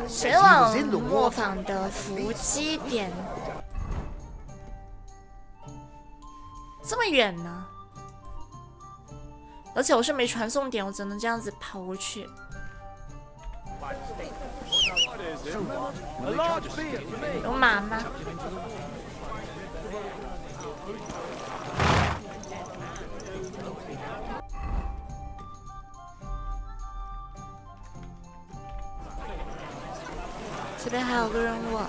前往磨坊的伏击点，这么远呢？而且我是没传送点，我只能这样子跑过去。有马吗？这边还有个任务。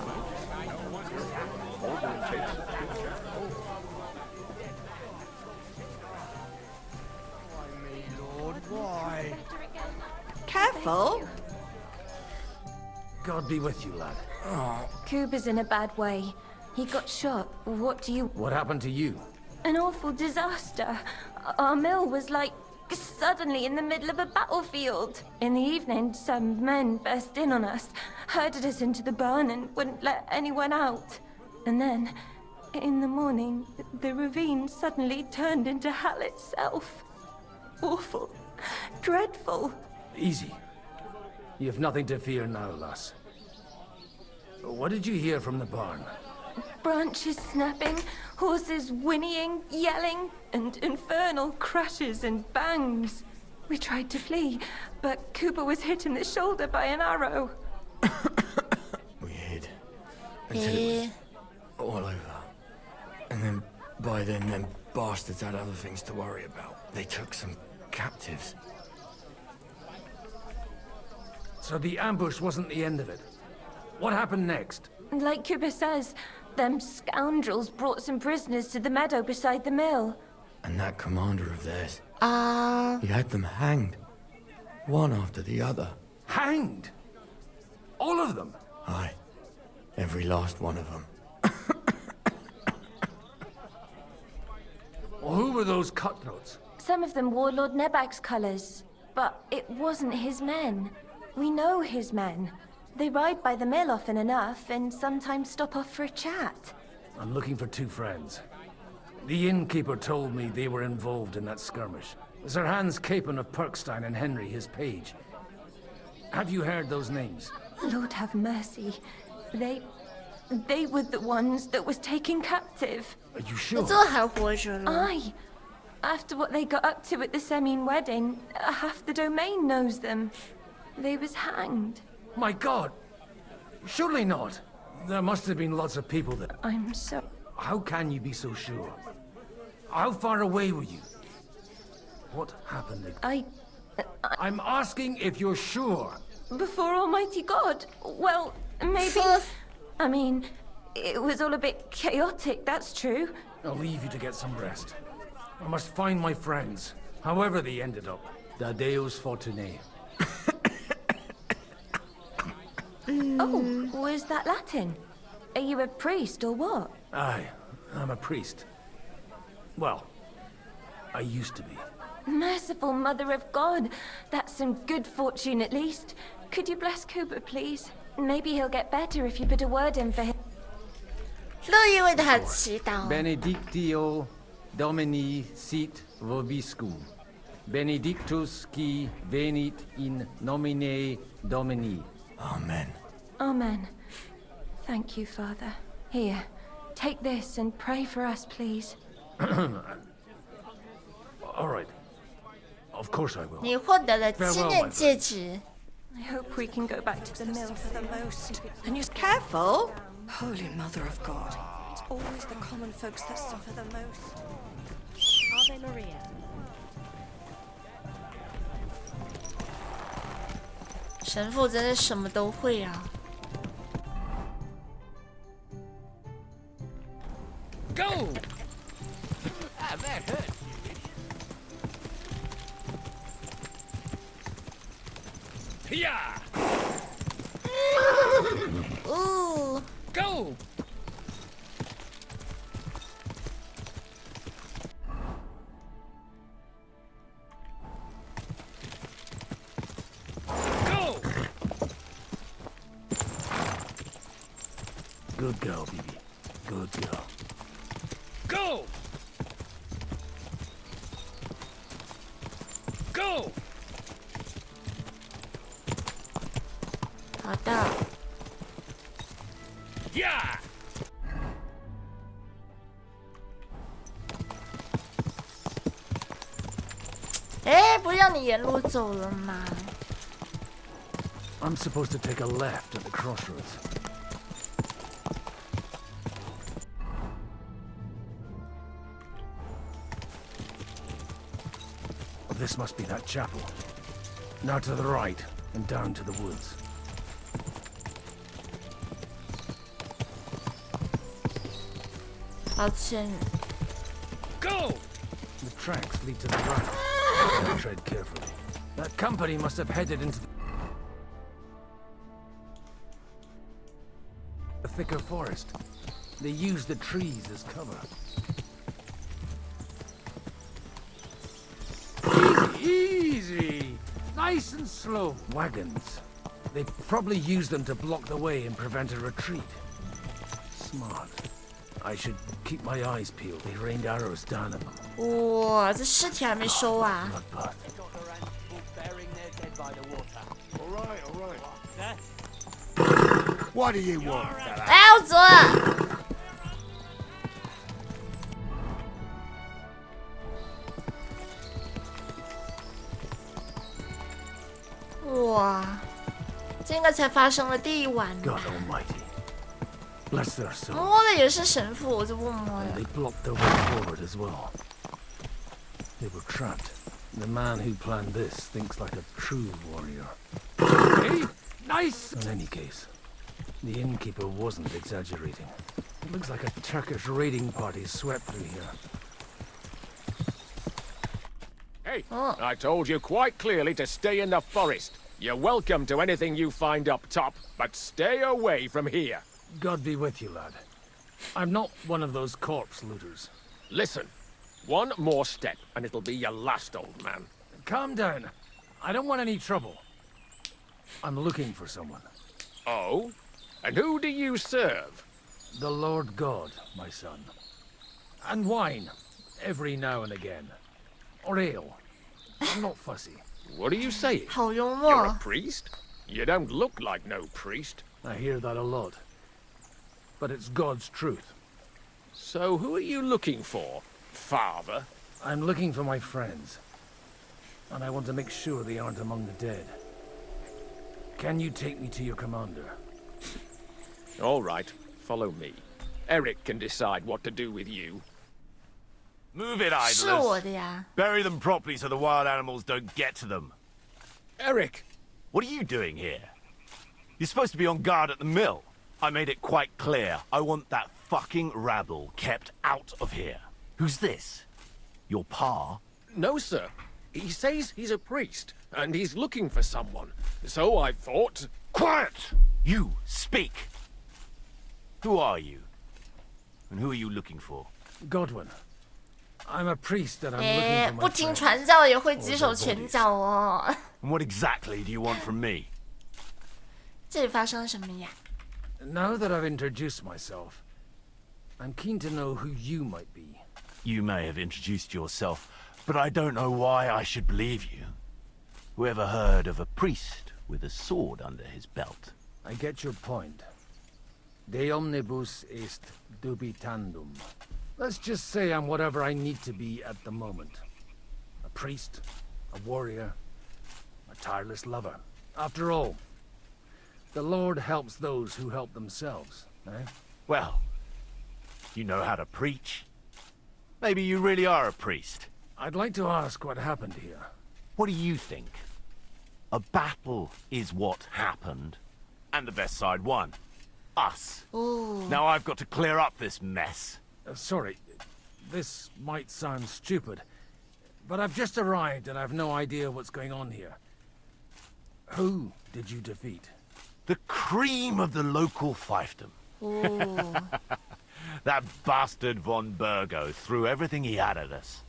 Careful! God be with you, lad. Cooper's in a bad way. He got shot. What happened to you? An awful disaster. Our mill was like suddenly in the middle of a battlefield. In the evening, some men burst in on us, herded us into the barn and wouldn't let anyone out. And then, in the morning, the ravine suddenly turned into hell itself. Awful. Dreadful. Easy. You have nothing to fear now, lass. What did you hear from the barn? Branches snapping, horses whinnying, yelling, and infernal crashes and bangs. We tried to flee, but Cooper was hit in the shoulder by an arrow. We hid until it was all over. And then, by then, them bastards had other things to worry about. They took some captives. So the ambush wasn't the end of it. What happened next? Like Cooper says, them scoundrels brought some prisoners to the meadow beside the mill. And that commander of theirs, he had them hanged. One after the other. Hanged? All of them? Aye. Every last one of them. Well, who were those cutthroats? Some of them wore Lord Nebag's colours, but it wasn't his men. We know his men. They ride by the mill often enough, and sometimes stop off for a chat. I'm looking for two friends. The innkeeper told me they were involved in that skirmish. Sir Hans Capon of Perkstein and Henry, his page. Have you heard those names? Lord have mercy. They were the ones that was taken captive. Are you sure? 这还活着了。 Aye. After what they got up to at the Semine wedding, half the domain knows them. They was hanged. My God! Surely not. There must have been lots of people that... I'm so... How can you be so sure? How far away were you? What happened? I'm asking if you're sure. Before Almighty God? Well, maybe... I mean, it was all a bit chaotic, that's true. I'll leave you to get some rest. I must find my friends, however they ended up. Da Deus Fortunae. Oh, was that Latin? Are you a priest or what? Aye, I'm a priest. Well, I used to be. Merciful Mother of God. That's some good fortune at least. Could you bless Cooper, please? Maybe he'll get better if you put a word in for him. 乐意为他祈祷。 Benedictio Domini sit vobiscum. Benedictus qui venit in nomine Domini. Amen. Amen. Thank you, Father. Here, take this and pray for us, please. All right. Of course I will. 你获得了纪念戒指。 I hope we can go back to the mill for the most. And you're careful. Holy Mother of God. It's always the common folks that suffer the most. Ave Maria. 神父真是什么都会啊！ Go! Ah, that hurt. Yeah! Ooh! Go! Go! Good girl, baby. Good girl. Go! Go! 好的。Yeah! 哎，不是让你沿路走了吗？ I'm supposed to take a left at the crossroads. This must be that chapel. Now to the right, and down to the woods. Go! The tracks lead to the right. Tread carefully. That company must have headed into the thicker forest. They use the trees as cover. Easy! Nice and slow. Wagons. They probably use them to block the way and prevent a retreat. Smart. I should keep my eyes peeled. They rained arrows down at them. 哇，这尸体还没收啊！ Bloodbath. What do you want, fella? 哎，我走了。哇，这个才发生了第一晚呢。 God Almighty. Bless their souls. 摸的也是神父，我就不摸 And 了。 they blocked their way forward as well. They were trapped. The man who planned this thinks like a true warrior. Hey, nice! In any case, the innkeeper wasn't exaggerating. It looks like a Turkish raiding party swept through here. Hey, Oh. I told you quite clearly to stay in the forest. You're welcome to anything you find up top, but stay away from here. God be with you, lad. I'm not one of those corpse looters. Listen, one more step and it'll be your last, old man. Calm down. I don't want any trouble. I'm looking for someone. Oh? And who do you serve? The Lord God, my son. And wine, every now and again. Or ale. I'm not fussy. What are you saying? 好幽 You're a 默。 priest? You don't look like no priest. I hear that a lot. But it's God's truth. So who are you looking for, father? I'm looking for my friends. And I want to make sure they aren't among the dead. Can you take me to your commander? All right, follow me. Eric can decide what to do with you. Move it, 是我 idlers. 的呀。 Bury them properly so the wild animals don't get to them. Eric! What are you doing here? You're supposed to be on guard at the mill. I made it quite clear. I want that fucking rabble kept out of here. Who's this? Your pa? No, sir. He says he's a priest, and he's looking for someone. So I thought... Quiet! You speak. Who are you? And who are you looking for? Godwin. I'm a priest and I'm 哎， looking 不 for my 听 friends. 传教也会击手拳脚哦。 And what exactly do you want from me? 这里发生了什么呀？ Now that I've introduced myself, I'm keen to know who you might be. You may have introduced yourself, but I don't know why I should believe you. Whoever heard of a priest with a sword under his belt? I get your point. De omnibus est dubitandum. Let's just say I'm whatever I need to be at the moment. A priest, a warrior, a tireless lover. After all, the Lord helps those who help themselves, eh? Well, you know how to preach. Maybe you really are a priest. I'd like to ask what happened here. What do you think? A battle is what happened, and the best side won. Us. Ooh. Now I've got to clear up this mess. Sorry, this might sound stupid, but I've just arrived and I've no idea what's going on here. Who did you defeat? The cream of the local fiefdom. Ooh. That bastard von Burgo threw everything he had at us,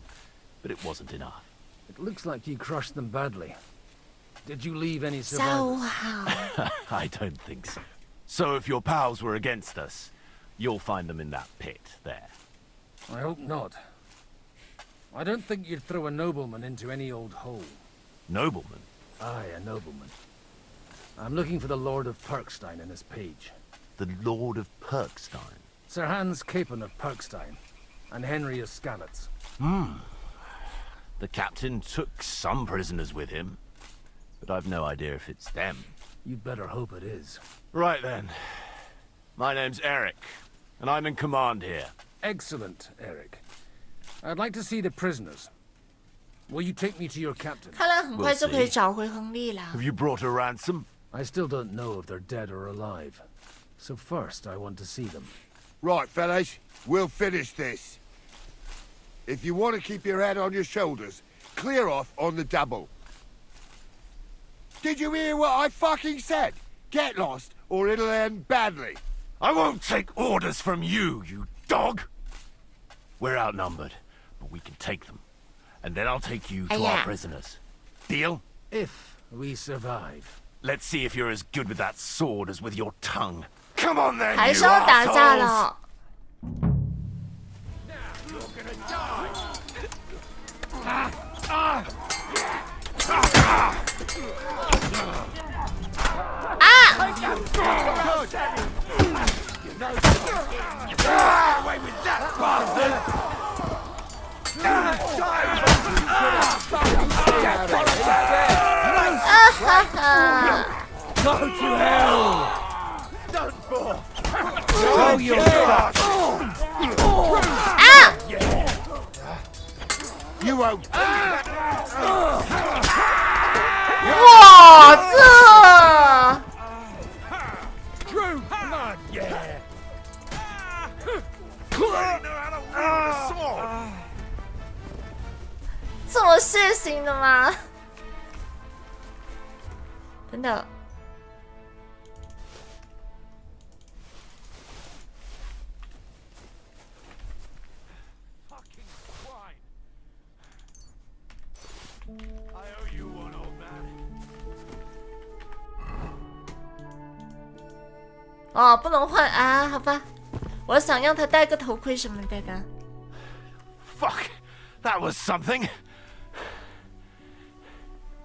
but it wasn't enough. It looks like you crushed them badly. Did you leave any 下午 survivors? 好。 I don't think so. So if your pals were against us, you'll find them in that pit there. I hope not. I don't think you'd throw a nobleman into any old hole. Nobleman? Aye, a nobleman. I'm looking for the Lord of Perkstein and his page. The Lord of Perkstein? Sir Hans Capon of Perkstein, and Henry of Skalitz. The captain took some prisoners with him, but I've no idea if it's them. You'd better hope it is. Right then. My name's Eric, and I'm in command here. Excellent, Eric. I'd like to see the prisoners. Will you take me to your captain? 看来很快就可以找回亨利啦。 Have you brought a ransom? I still don't know if they're dead or alive. So first, I want to see them. Right, fellas, we'll finish this. If you want to keep your head on your shoulders, clear off on the double. Did you hear what I fucking said? Get lost, or it'll end badly. I won't take orders from you, you dog! We're outnumbered, but we can take them. And then I'll take you to our prisoners. Deal? If we survive. Let's see if you're as good with that sword as with your tongue. Come on then, 还 you 是要打架 assholes! 了。Go to hell! Don't fall! Show your fuck! You won't. 哇，这 Drew, come on, yeah! You know how to wield a sword! 这么血腥的吗？真的。Fucking swine! I owe you one, old man. 哦，不能换啊，好吧。我想要他戴个头盔什么的。 Fuck! That was something!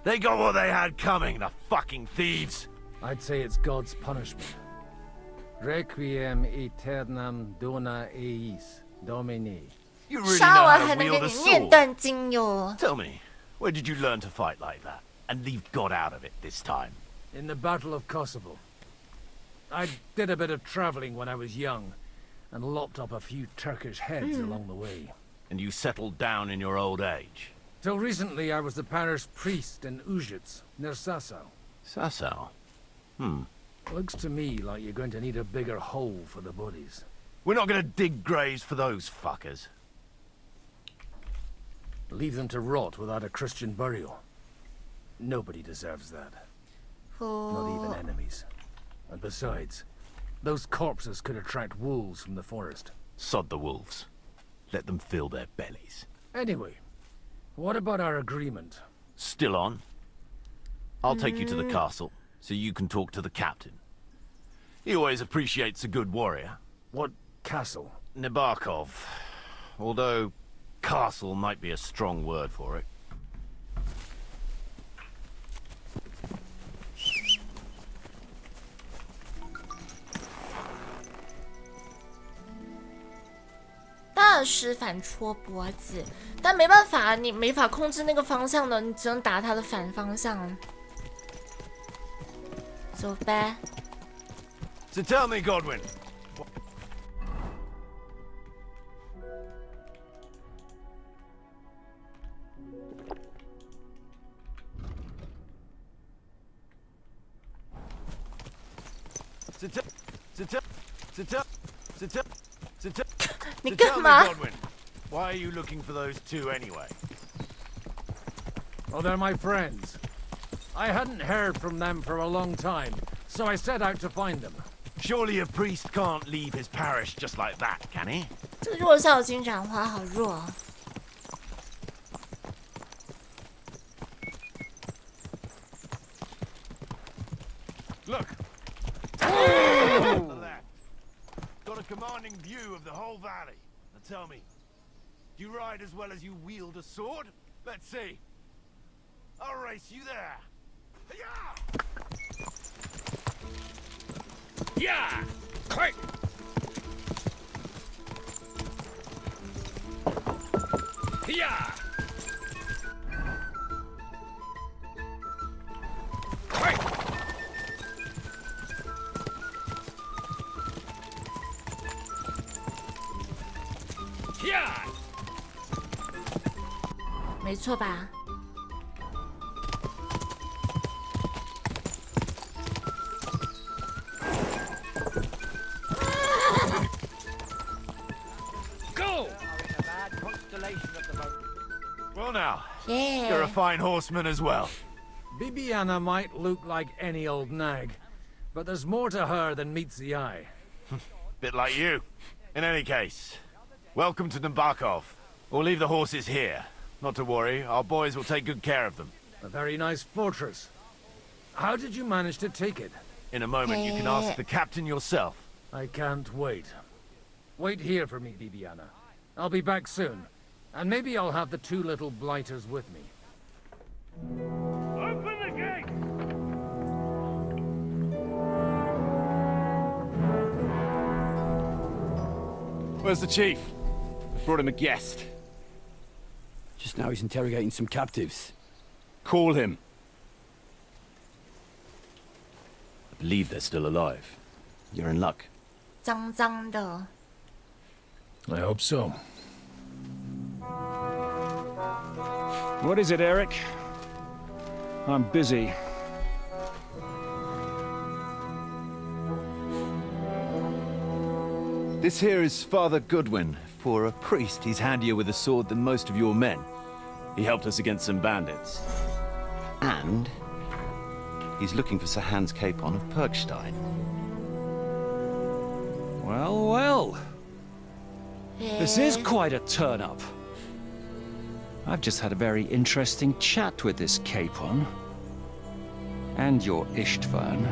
They got what they had coming, the fucking thieves! I'd say it's God's punishment. Requiem aeternam dona eis, Domini. You really know 杀完 how 还 to 能给 wield a 你念 sword? 段经哟。 Tell me, where did you learn to fight like that? And leave God out of it this time? In the Battle of Kosovo. I did a bit of traveling when I was young, and lopped up a few Turkish heads along the way. And you settled down in your old age? Till recently, I was the parish priest in Ujits, near Sasau. Sasau? Looks to me like you're going to need a bigger hole for the bodies. We're not gonna dig graves for those fuckers. Leave them to rot without a Christian burial. Nobody deserves that. Not even enemies. And besides, those corpses could attract wolves from the forest. Sod the wolves. Let them fill their bellies. Anyway, what about our agreement? Still on? I'll take you to the castle, so you can talk to the captain. He always appreciates a good warrior. What castle? Nabokov. Although, castle might be a strong word for it. 大师反戳脖子，但没办法，你没法控制那个方向的，你只能打他的反方向。走呗。 So tell me, Godwin. So 你 tell 干 me, 嘛？ Godwin, why are you looking for those two anyway? Oh, they're my friends. I hadn't heard from them for a long time, so I set out to find them. Surely a priest can't leave his parish just like that, can he? 这个弱小金盏花好弱啊。 Look! On the left. Got a commanding view of the whole valley. Now tell me, do you ride as well as you wield a sword? Let's see. I'll race you there. Yeah! Yeah! Quick! Yeah! Quick! Yeah! 没错吧？ Well now, Yeah. you're a fine horseman as well. Bibiana might look like any old nag, but there's more to her than meets the eye. Bit like you. In any case, welcome to Nabokov. We'll leave the horses here. Not to worry, our boys will take good care of them. A very nice fortress. How did you manage to take it? In a moment, you can ask the captain yourself. I can't wait. Wait here for me, Bibiana. I'll be back soon. And maybe I'll have the two little blighters with me. Open the gate! Where's the chief? I brought him a guest. Just now he's interrogating some captives. Call him. I believe they're still alive. You're in luck. 脏脏的。 I hope so. What is it, Eric? I'm busy. This here is Father Goodwin. For a priest, he's handier with a sword than most of your men. He helped us against some bandits. And he's looking for Sir Hans Capon of Perkstein. Well, well. This is quite a turn-up. I've just had a very interesting chat with this Capon. And your Ishtvan.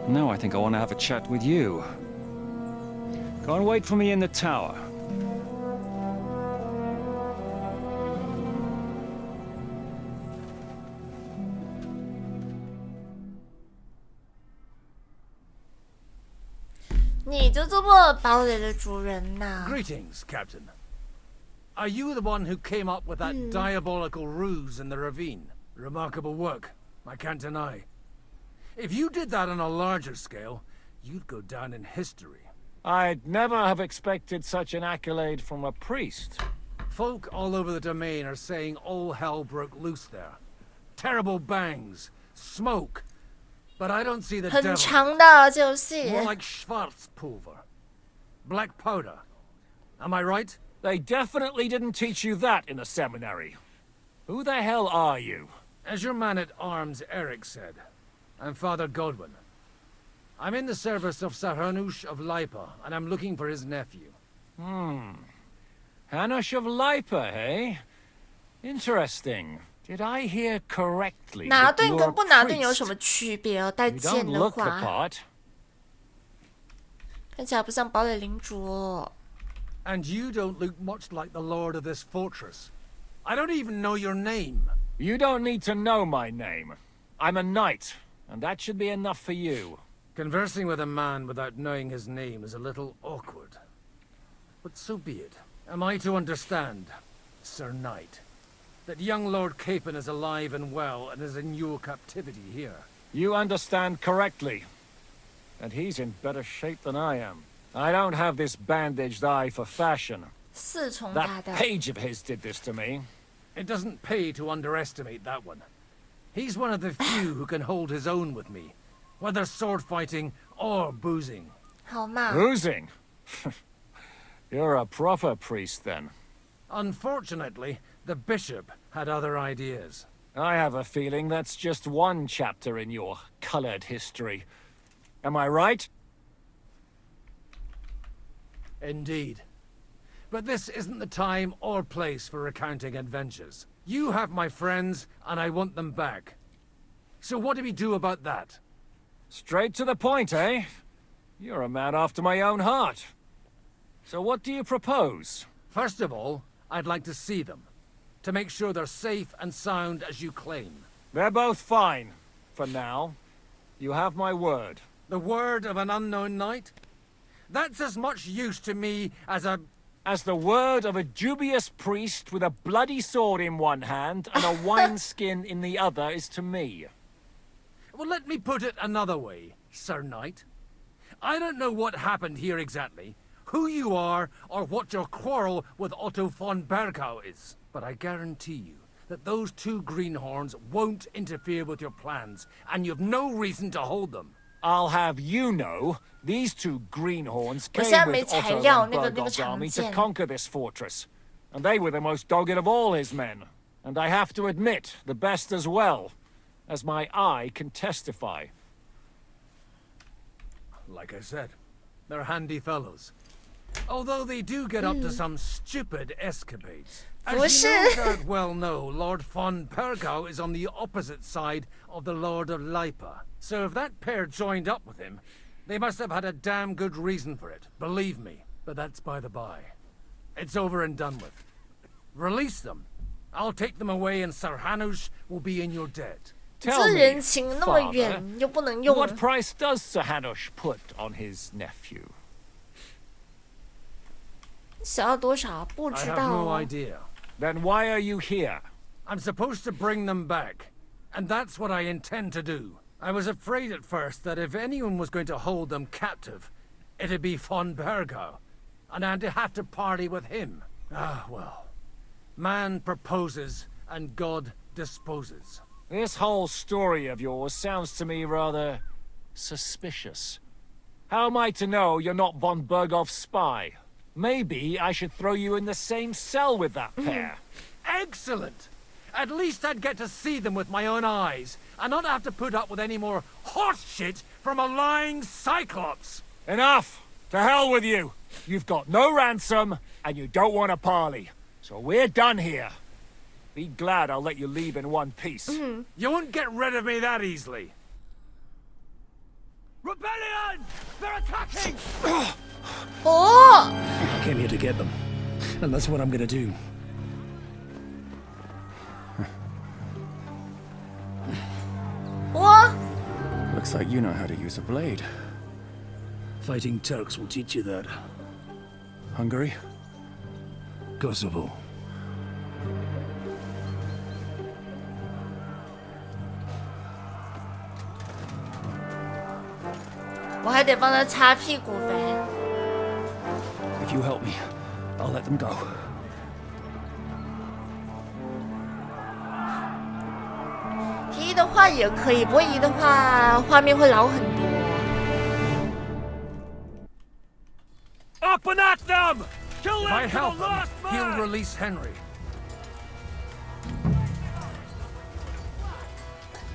Now I think I want to have a chat with you. Go and wait for me in the tower. Greetings, Captain. Are you the one who came up with that diabolical ruse in the ravine? Remarkable work, I can't deny. If you did that on a larger scale, you'd go down in history. I'd never have expected such an accolade from a priest. Folk all over the domain are saying all hell broke loose there. Terrible bangs, smoke. But I don't see the 很 devil. 长的这游戏。 More like Schwarzpulver. Black powder. Am I right? They definitely didn't teach you that in the seminary. Who the hell are you? As your man-at-arms Eric said, I'm Father Godwin. I'm in the service of Sahanush of Lipa, and I'm looking for his nephew. Hanush of Lipa, eh? Interesting. Did I hear correctly? 拿 that 盾 you're 跟 a 不拿盾有 priest? 什么区别哦？带 You 剑 don't 的 look the 话， part. 看起来不像堡垒领主哦。 And you don't look much like the lord of this fortress. I don't even know your name. You don't need to know my name. I'm a knight, and that should be enough for you. Conversing with a man without knowing his name is a little awkward. But so be it. Am I to understand, Sir Knight, that young Lord Capon is alive and well and is in your captivity here? You understand correctly. And he's in better shape than I am. I don't have this bandaged eye for fashion. 四重打 That 的， page of his did this to me. It doesn't pay to underestimate that one. He's one of the few who can hold his own with me, whether sword fighting or boozing. 好嘛？ Boozing? You're a proper priest, then. Unfortunately, the bishop had other ideas. I have a feeling that's just one chapter in your colored history. Am I right? Indeed. But this isn't the time or place for recounting adventures. You have my friends, and I want them back. So what do we do about that? Straight to the point, eh? You're a man after my own heart. So what do you propose? First of all, I'd like to see them, to make sure they're safe and sound as you claim. They're both fine, for now. You have my word. The word of an unknown knight? That's as much use to me as the word of a dubious priest with a bloody sword in one hand and a wineskin in the other is to me. Well, let me put it another way, Sir Knight. I don't know what happened here exactly, who you are, or what your quarrel with Otto von Bergau is. But I guarantee you that those two greenhorns won't interfere with your plans, and you've no reason to hold them. I'll have you know, these two greenhorns came with Otto von Bergau's army to conquer this fortress. And they were the most dogged of all his men. And I have to admit, the best as well, as my eye can testify. Like I said, they're handy fellows. Although they do get up to some stupid escapades. As you no doubt well know, Lord von Bergau is on the opposite side of the Lord of Lipa. So if that pair joined up with him, they must have had a damn good reason for it, believe me. But that's by the by. It's over and done with. Release them. I'll take them away and Sir Hanush will be in your debt. Tell me, Father, what price does Sir Hanush put on his nephew? 想要多少？不知道。I have no idea. Then why are you here? I'm supposed to bring them back, and that's what I intend to do. I was afraid at first that if anyone was going to hold them captive, it'd be von Bergau, and I'd have to party with him. Ah, well. Man proposes, and God disposes. This whole story of yours sounds to me rather suspicious. How am I to know you're not von Bergau's spy? Maybe I should throw you in the same cell with that pair. Excellent! At least I'd get to see them with my own eyes, and not have to put up with any more horse shit from a lying cyclops. Enough! To hell with you! You've got no ransom, and you don't want a parley. So we're done here. Be glad I'll let you leave in one piece. You won't get rid of me that easily. Rebellion! They're attacking! Oh! I came here to get them, and that's what I'm gonna do. What? Looks like you know how to use a blade. Fighting Turks will teach you that. Hungary? Kosovo. 我还得帮他擦屁股呗。If you help me, I'll let them go. 移的话也可以，不过移的话画面会老很多。Up and at them! Kill them! If I help him, he'll release Henry.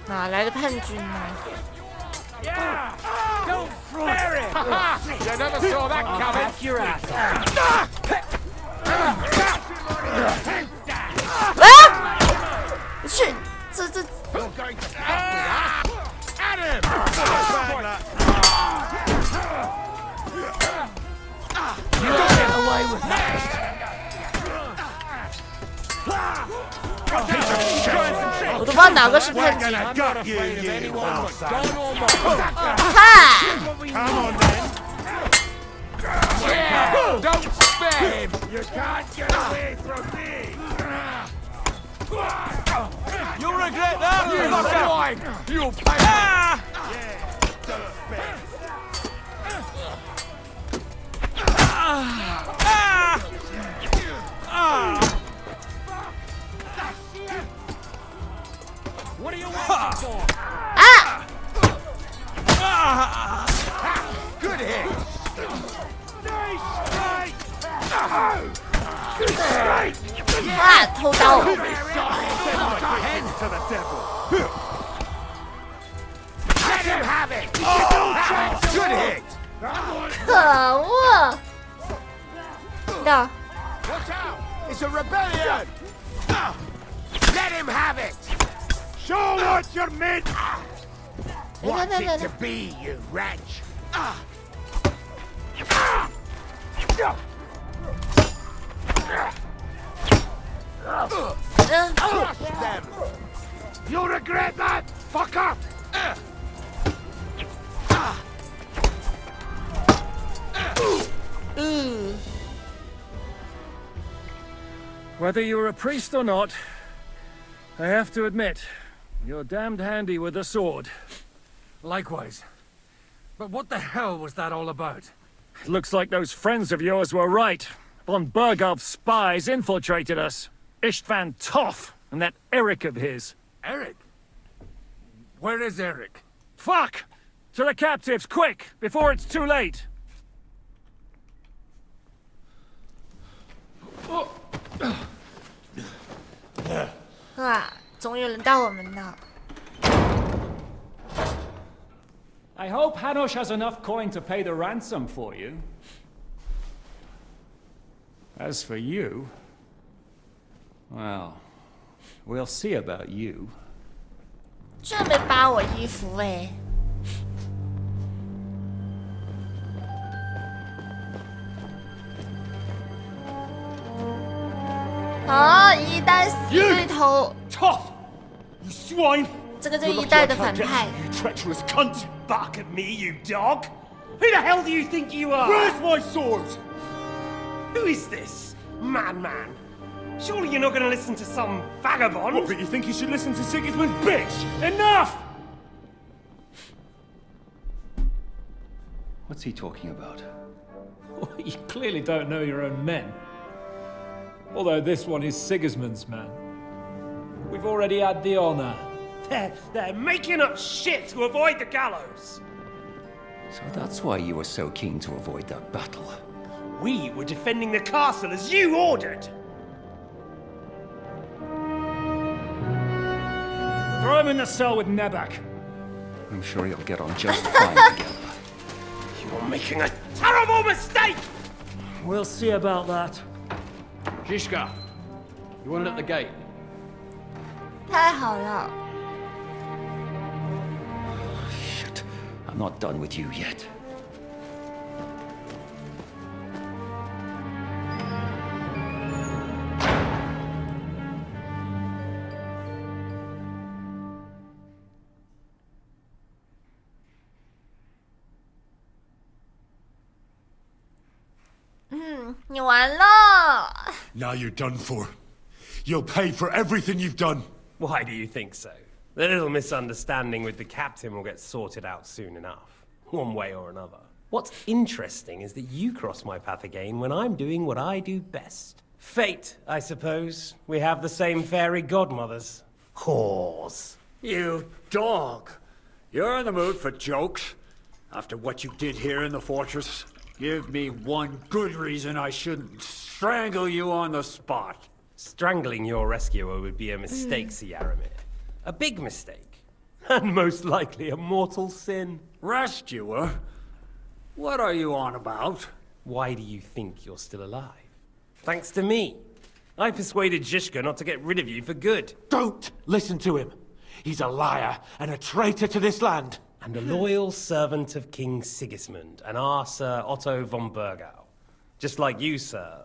哪来的叛军呢？ Yeah! Don't spare it! You never saw that coming! Back your ass! 啊！去，这。 You're going to fuck with us! At him! You don't get away with that! 我都不知道哪个是叛军。嗨！ Don't spare him! You can't get away from me! You'll regret that! You'll pay! What are you waiting for? Good hit! Nice! 啊！偷刀！ Head to the devil! Let him have it! Good hit! 可恶！的。 Watch out! It's a rebellion! Let him have it! Show what you're meant! What's it to be, you wretch? Crush them! You'll regret that, fucker! Whether you're a priest or not, I have to admit, you're damned handy with a sword. Likewise. But what the hell was that all about? It looks like those friends of yours were right. Von Bergov's spies infiltrated us. Istvan Toth and that Eric of his. Eric? Where is Eric? Fuck! To the captives, quick, before it's too late! 哇，终于轮到我们了。 I hope Hanush has enough coin to pay the ransom for you. As for you, well, we'll see about you. 居然没扒我衣服哎！啊，一代死对头。 Tough! You swine! 这个就是一代的反派。 You treacherous cunt! Bark at me, you dog! Who the hell do you think you are? Where's my sword? Who is this? Man. Surely you're not going to listen to some vagabond? What, but you think you should listen to Sigismund's bitch? Enough! What's he talking about? Well, you clearly don't know your own men. Although this one is Sigismund's man. We've already had the honor. They're making up shit to avoid the gallows. So that's why you were so keen to avoid that battle. We were defending the castle as you ordered. Throw him in the cell with Nebak. I'm sure you'll get on just fine together. You're making a terrible mistake! We'll see about that. Zhishka, you want it at the gate? 太好了。 Shit, I'm not done with you yet. Now you're done for. You'll pay for everything you've done. Why do you think so? The little misunderstanding with the captain will get sorted out soon enough, one way or another. What's interesting is that you cross my path again when I'm doing what I do best. Fate, I suppose. We have the same fairy godmothers. Whores. You dog! You're in the mood for jokes? After what you did here in the fortress? Give me one good reason I shouldn't strangle you on the spot. Strangling your rescuer would be a mistake, Yaramir. A big mistake. And most likely a mortal sin. Rescuer? What are you on about? Why do you think you're still alive? Thanks to me. I persuaded Zhishka not to get rid of you for good. Don't listen to him. He's a liar and a traitor to this land. And a loyal servant of King Sigismund and our Sir Otto von Bergau. Just like you, sir.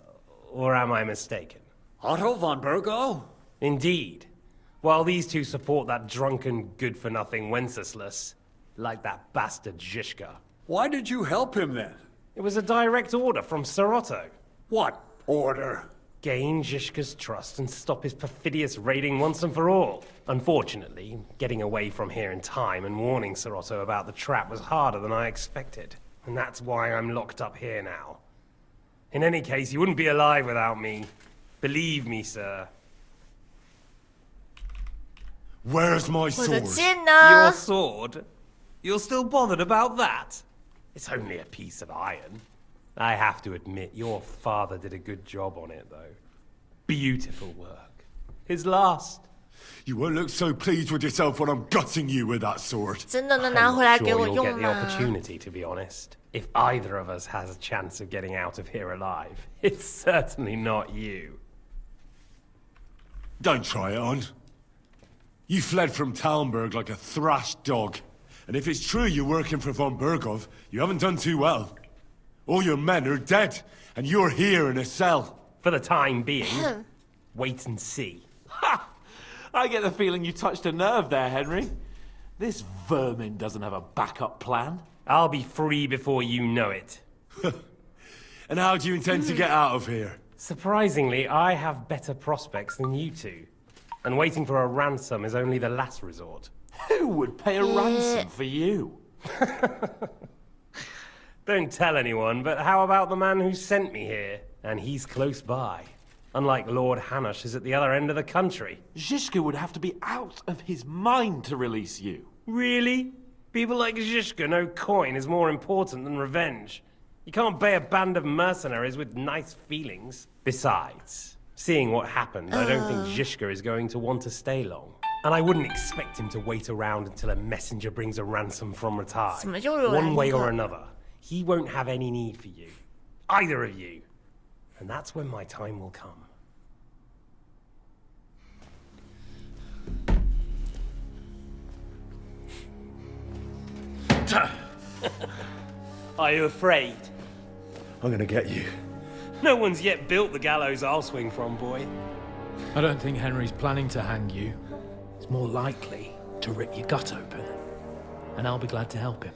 Or am I mistaken? Otto von Bergau? Indeed. While these two support that drunken, good-for-nothing Wenceslas, like that bastard Zhishka. Why did you help him then? It was a direct order from Sir Otto. What order? Gain Zhishka's trust and stop his perfidious raiding once and for all. Unfortunately, getting away from here in time and warning Sir Otto about the trap was harder than I expected. And that's why I'm locked up here now. In any case, you wouldn't be alive without me. Believe me, sir. Where's my sword? Your sword? You're still bothered about that? It's only a piece of iron. I have to admit, your father did a good job on it, though. Beautiful work. His last. You won't look so pleased with yourself when I'm gutting you with that sword. I'm not sure you'll get the opportunity, to be honest. If either of us has a chance of getting out of here alive, it's certainly not you. Don't try it on. You fled from Talmberg like a thrashed dog. And if it's true you're working for von Bergov, you haven't done too well. All your men are dead, and you're here in a cell. For the time being. Wait and see. Ha! I get the feeling you touched a nerve there, Henry. This vermin doesn't have a backup plan. I'll be free before you know it. And how do you intend to get out of here? Surprisingly, I have better prospects than you two. And waiting for a ransom is only the last resort. Who would pay a ransom for you? Don't tell anyone, but how about the man who sent me here? And he's close by. Unlike Lord Hanush is at the other end of the country. Zhishka would have to be out of his mind to release you. Really? People like Zhishka know coin is more important than revenge. You can't pay a band of mercenaries with nice feelings. Besides, seeing what happened, I don't think Zhishka is going to want to stay long. And I wouldn't expect him to wait around until a messenger brings a ransom from Ratai. One way or another, he won't have any need for you. Either of you. And that's when my time will come. Are you afraid? I'm gonna get you. No one's yet built the gallows I'll swing from, boy. I don't think Henry's planning to hang you. It's more likely to rip your gut open. And I'll be glad to help him.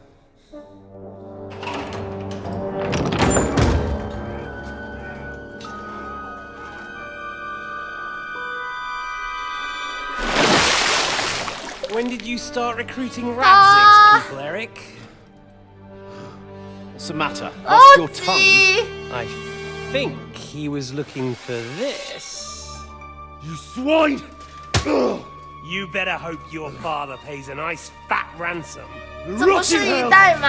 When did you start recruiting Radzig's people, Eric? What's the matter? Lost your tongue? I think he was looking for this. You swine! You better hope your father pays a nice fat ransom. 这不是一代嘛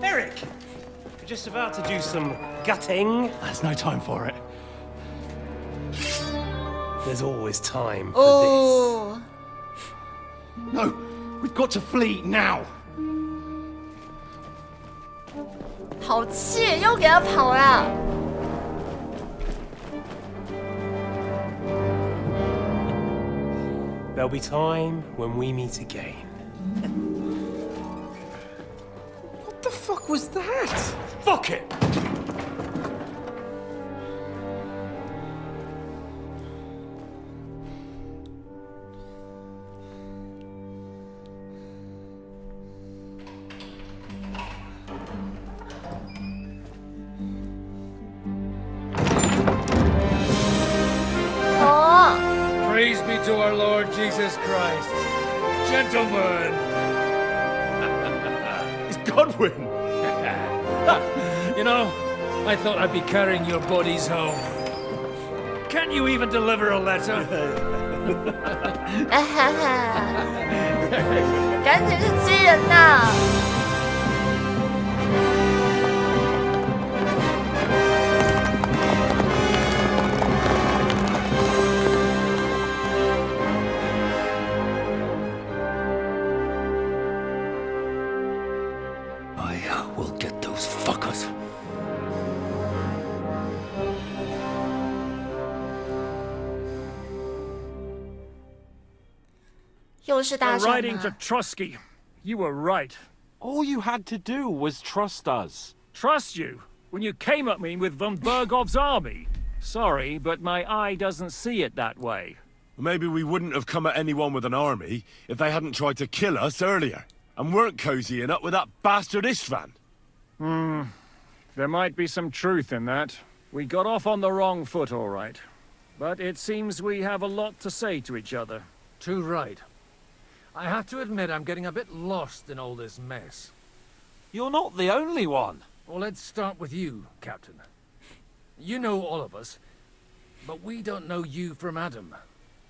Eric, you're just about to do some gutting. There's no time for it. There's always time for this. No, we've got to flee now. 好气，又给他跑了。There'll be time when we meet again. What the fuck was that? Fuck it! Praise be to our Lord Jesus Christ. Gentlemen! It's Godwin! You know, I thought I'd be carrying your bodies home. Can't you even deliver a letter? 赶紧去接人呐！又是大战 Riding to Trusky. You were right. All you had to do was trust us. Trust you? When you came at me with von Bergov's army? Sorry, but my eye doesn't see it that way. Maybe we wouldn't have come at anyone with an army if they hadn't tried to kill us earlier, and weren't cozying up with that bastard Istvan. There might be some truth in that. We got off on the wrong foot, all right. But it seems we have a lot to say to each other. Too right. I have to admit I'm getting a bit lost in all this mess. You're not the only one. Well, let's start with you, Captain. You know all of us, but we don't know you from Adam.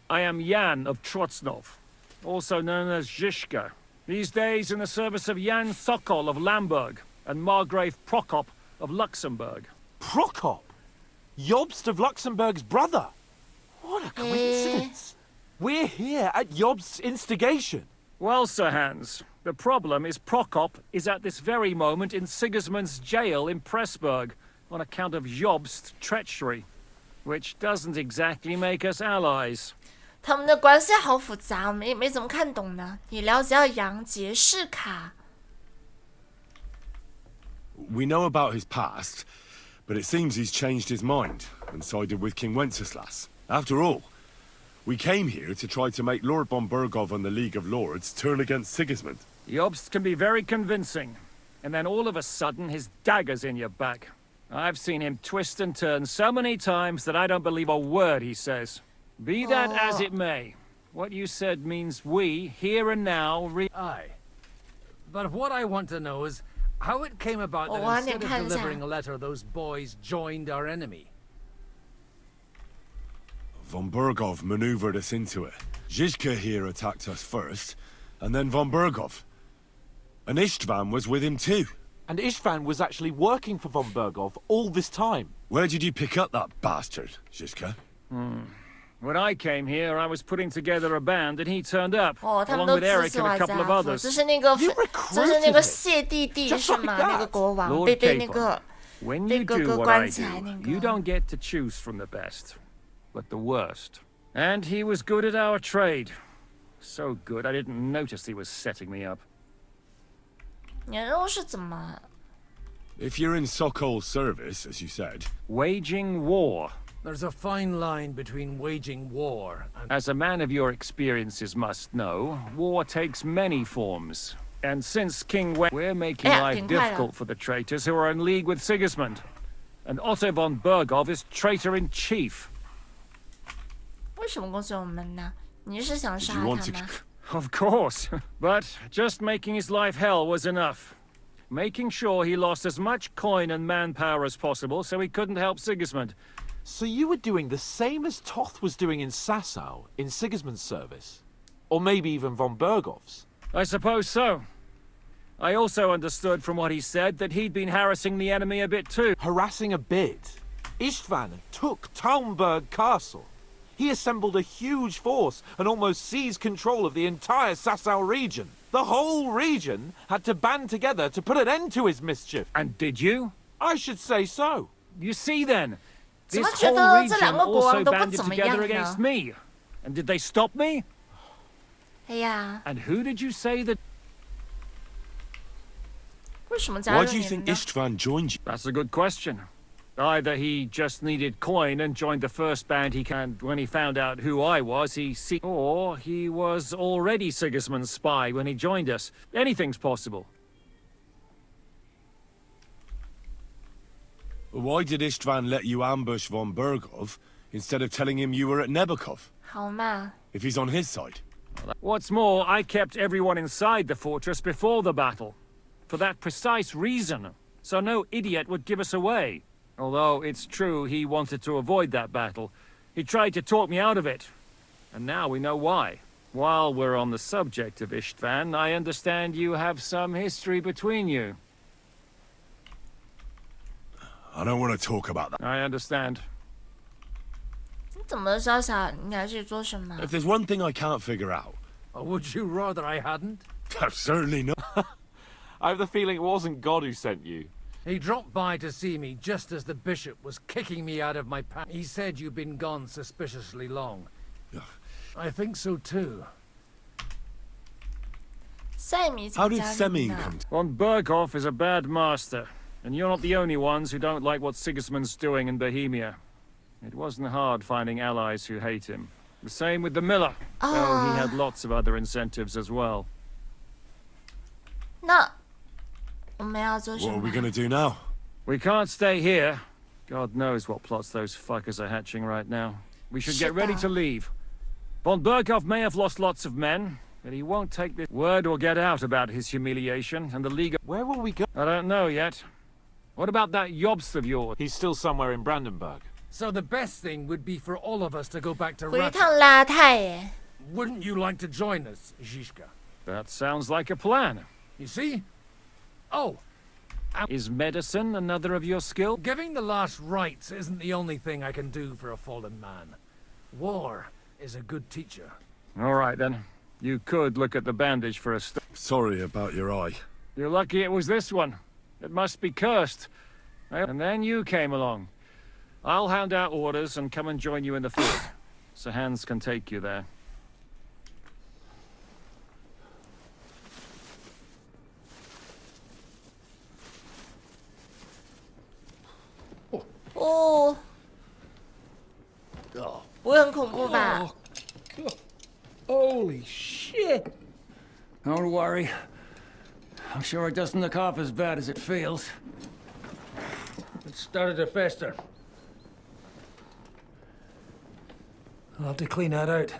I am Jan of Trotsnov, also known as Zhishka. These days in the service of Jan Sokol of Lamberg and Margrave Prokop of Luxembourg. Prokop? Jobst of Luxembourg's brother? What a coincidence. We're here at Jobst's instigation. Well, Sir Hans, the problem is Prokop is at this very moment in Sigismund's jail in Pressburg on account of Jobst's treachery, which doesn't exactly make us allies. 他们的关系好复杂，没怎么看懂呢。你了解杨杰士卡？ We know about his past, but it seems he's changed his mind and sided with King Wenceslas. After all, we came here to try to make Lord von Bergov and the League of Lords turn against Sigismund. Jobst can be very convincing, and then all of a sudden his dagger's in your back. I've seen him twist and turn so many times that I don't believe a word he says. Be that as it may, what you said means we, here and now, Aye. But what I want to know is how it came about that instead of delivering a letter, those boys joined our enemy. Von Bergov maneuvered us into it. Zizka here attacked us first, and then Von Bergov. And Istvan was with him too. And Istvan was actually working for von Bergov all this time. Where did you pick up that bastard, Zizka? When I came here, I was putting together a band, and he turned up, 他们 along 都 with 指 Eric 使 and 我 a 家 couple of 伙， others. 这是那个谢弟弟是吗？那个国王 Lord 被那个 When 被 you 哥 do 哥 what I 关起来那 do, you 个。 don't get to choose from the best, but the worst. And he was good at our trade. So good, I didn't notice he was setting me up. 年肉是怎么？ If you're in Sokol's service, as you said... Waging war. There's a fine line between waging war and... As a man of your experiences must know, war takes many forms. And since King we're making life difficult for the traitors who are in league with Sigismund. And Otto von Bergov is traitor-in-chief. 为什么跟随我们呢？你是想杀他吗？ Of course, but just making his life hell was enough. Making sure he lost as much coin and manpower as possible so he couldn't help Sigismund. So you were doing the same as Toth was doing in Sasau, in Sigismund's service? Or maybe even von Bergov's? I suppose so. I also understood from what he said that he'd been harassing the enemy a bit too. Harassing a bit? Istvan took Talmberg Castle. He assembled a huge force and almost seized control of the entire Sasau region. The whole region had to band together to put an end to his mischief. And did you? I should say so. You see then, this 怎么觉 whole 得这 region 两个国 also 王都不 banded 怎么样 together 呢？ against me. And did they stop me? 哎呀， And who did you say that... 为什么加入 Why do 你 you 们 think 呢？ Istvan joined you? That's a good question. Either he just needed coin and joined the first band he can. When he found out who I was, or he was already Sigismund's spy when he joined us. Anything's possible. Why did Istvan let you ambush von Bergov instead of telling him you were at Nebukov? 好嘛， If he's on his side. What's more, I kept everyone inside the fortress before the battle. For that precise reason. So no idiot would give us away. Although it's true he wanted to avoid that battle. He tried to talk me out of it. And now we know why. While we're on the subject of Istvan, I understand you have some history between you. I don't want to talk about that. I understand. 你怎么小小？你还是做什么？ If there's one thing I can't figure out... Would you rather I hadn't? Certainly not. I have the feeling it wasn't God who sent you. He dropped by to see me just as the bishop was kicking me out of my pants. He said you'd been gone suspiciously long. I think so too. How did Semi come to... Von Bergov is a bad master. And you're not the only ones who don't like what Sigismund's doing in Bohemia. It wasn't hard finding allies who hate him. The same with the miller, though he had lots of other incentives as well. 那我们要做什 What are 么 we？ gonna do now? We can't stay here. God knows what plots those fuckers are hatching right now. We should get ready to leave. Von Bergov may have lost lots of men, but he won't take this. Word will get out about his humiliation, and the League... Where will we go? I don't know yet. What about that Jobst of yours? He's still somewhere in Brandenburg. So the best thing would be for all of us to go back to 回一 Russia. 趟拉泰耶。 Wouldn't you like to join us, Zizka? That sounds like a plan. You see? Oh, Is medicine another of your skill? giving the last rites isn't the only thing I can do for a fallen man. War is a good teacher. All right, then. You could look at the bandage for a Sorry about your eye. You're lucky it was this one. It must be cursed. And then you came along. I'll hand out orders and come and join you in the fort. So Hans can take you there. Oh. 不会很恐怖吧？ Holy shit! Don't worry. I'm sure it doesn't look half as bad as it feels. started to fester. I'll have to clean that out.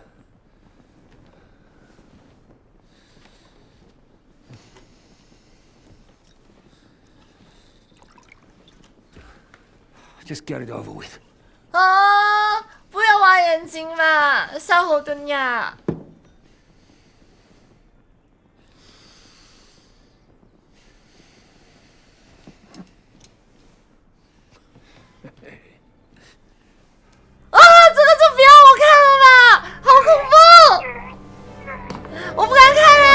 Just get it over with. 啊！不要挖眼睛嘛，笑好蹲呀！啊！这个就不要我看了吧，好恐怖！我不敢看了。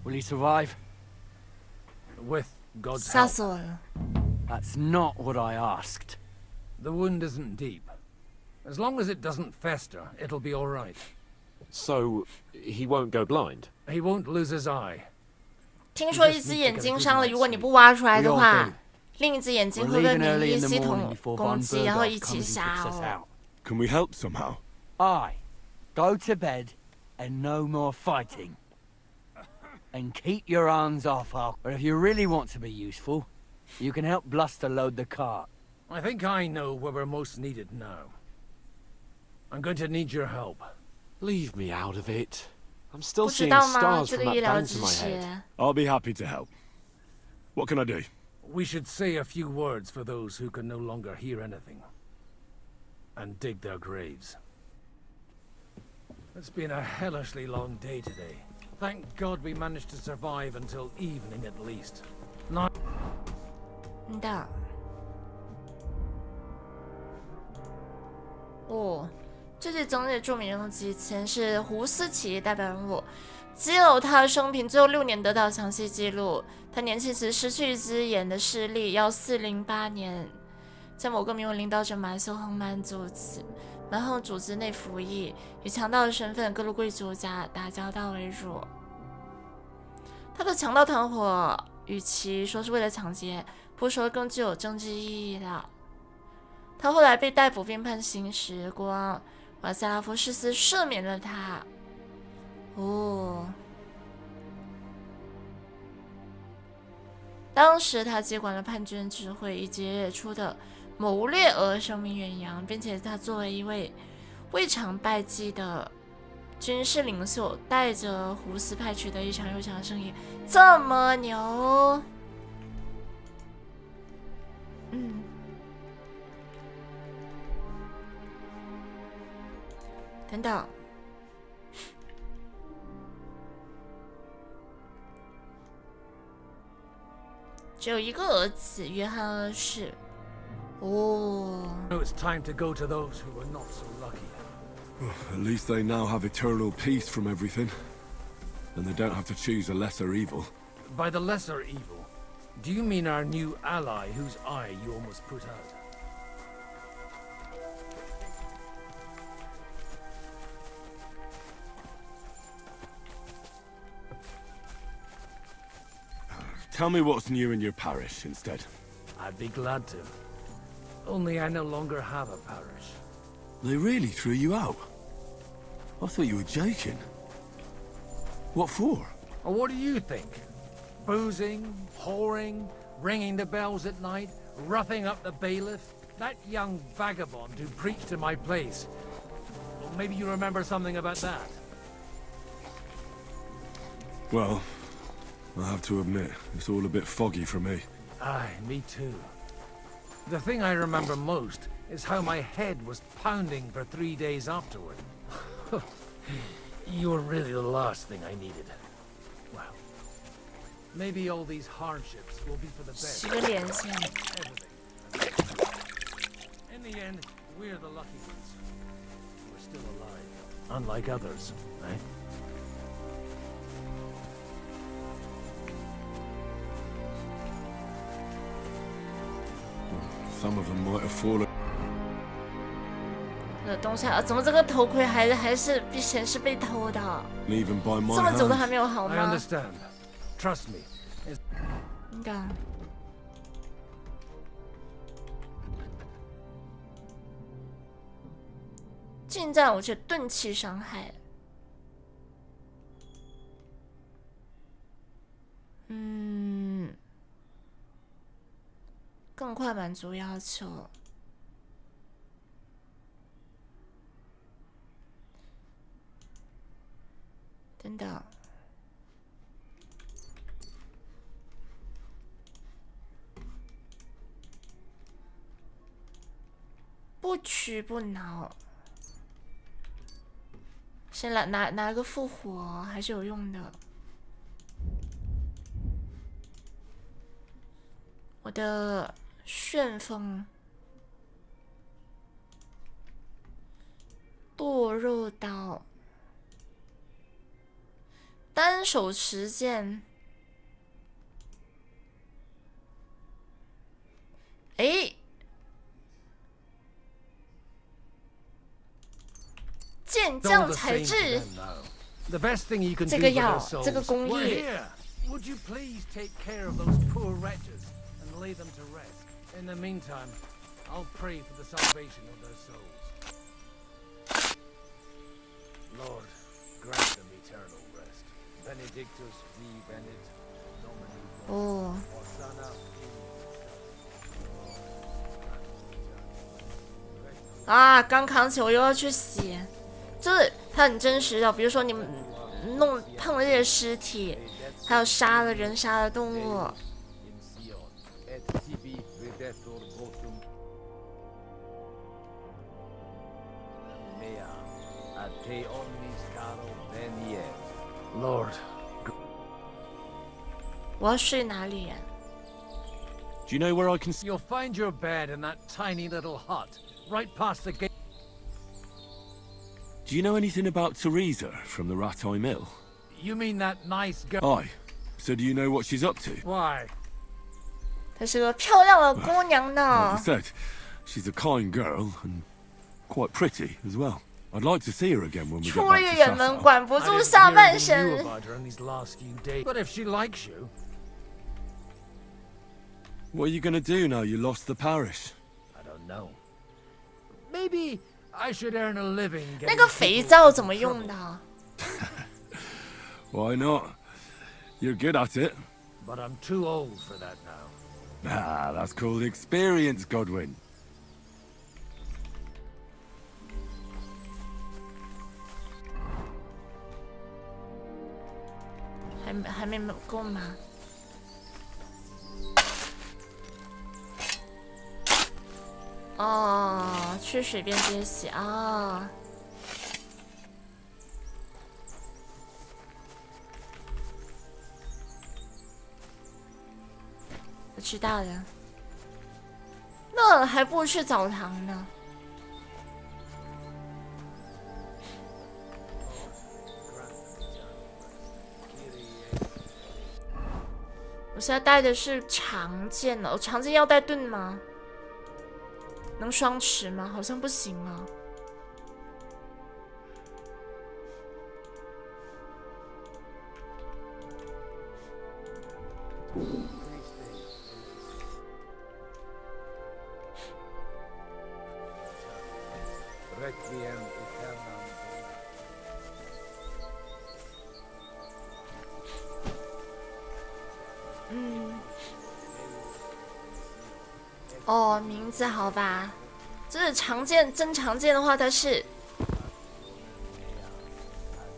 Will he survive? With God's 吓 help. 死我了！ That's not what I asked. The wound isn't deep. As long as it doesn't fester, it'll be all right. So, he won't go blind? He won't lose his eye. 听说一只眼睛伤了，如果你不挖出来的话，另一只眼睛会被免疫系统攻击，然后一起杀哦。Can we help somehow? Aye. Go to bed and no more fighting. And keep your arms off her. But if you really want to be useful, you can help Bluster load the cart. I think I know where we're most needed now. I'm going to need your help. Leave me out of it. I'm still 不知 seeing 道吗？ stars 这 from 个医 that 疗 bang 知 to my 识 head.。 I'll be happy to help. What can I do? We should say a few words for those who can no longer hear anything. And dig their graves. It's been a hellishly long day today. Thank God we managed to survive until evening at least. Now... 的。哦，这是整体著名人物之一，前是胡斯起义代表人物，只有他生平最后6年得到详细记录。他年轻时失去一只眼的视力，要408年，在某个名为领导者马修亨曼组织内服役，以强盗的身份各路贵族家打交道为主。他的强盗团伙，与其说是为了抢劫，不如说更具有政治意义了。他后来被逮捕并判刑时光，瓦塞拉夫士斯赦免了他。哦，当时他接管了叛军指挥以及野出的谋略而声名远扬，并且他作为一位未尝败绩的军事领袖，带着胡斯派取得一场又一场的胜利，这么牛！等等，只有一个儿子，约翰二世。哦。Now it's time to go to those who were not so lucky. At least they now have eternal peace from everything. And they don't have to choose a lesser evil. By the lesser evil, do you mean our new ally whose eye you almost put out? Tell me what's new in your parish instead. I'd be glad to. Only I no longer have a parish. They really threw you out? I thought you were joking. What for? What do you think? Boozing, whoring, ringing the bells at night, roughing up the bailiff? That young vagabond who preached in my place. Well, maybe you remember something about that. Well, I have to admit, it's all a bit foggy for me. Aye, me too. The thing I remember most is how my head was pounding for 3 days afterward. You were really the last thing I needed. Well, maybe all these hardships will be for the best. In the end, we're the lucky ones. We're still alive, unlike others, right? Some of them might have fallen. 东西啊，怎么这个头盔还是显示被偷的？ Even by my 这么久都还 hand. 没有好 I 吗？ understand. Trust me. 应该。近战武器钝器伤害。更快满足要求。等等。不屈不挠。先来拿个复活还是有用的。我的旋风，剁肉刀，单手持剑。哎。剑匠材质，这个要这个工艺。Would you please take care of those poor wretches and lay them to rest? In the meantime, I'll pray for the salvation of their souls. Lord, grant them eternal rest. Benedictus vi venit Domini. 哦。啊，刚扛起我又要去洗。就是它很真实的，比如说你们碰了这些尸体，还有杀了人、杀了动物。Lord， 我要睡哪里呀 Do you know where I can? You'll find your bed in that tiny little hut, right past the gate. Do you know anything about Teresa from the Rattay Mill? You mean that nice girl? Aye. So do you know what she's up to? Why? 她是个漂亮的姑娘呢。Like I said, she's a kind girl and quite pretty as well. I'd like to see her again when we get 出了 back to 远门 Sassau. 管不住下半身。 But if she likes you, What are you going to do now you lost the parish? I don't know. Maybe I should earn a living. 那个肥皂怎么用的？ Why not? You're good at it. But I'm too old for that now. Ah, that's called experience, Godwin. 还没够吗？哦，去水边接洗啊。我知道了。那还不如去澡堂呢。我现在带的是长剑了，我长剑要带盾吗？能双持吗？好像不行啊。哦，名字好吧，这是常见，真常见的话，它是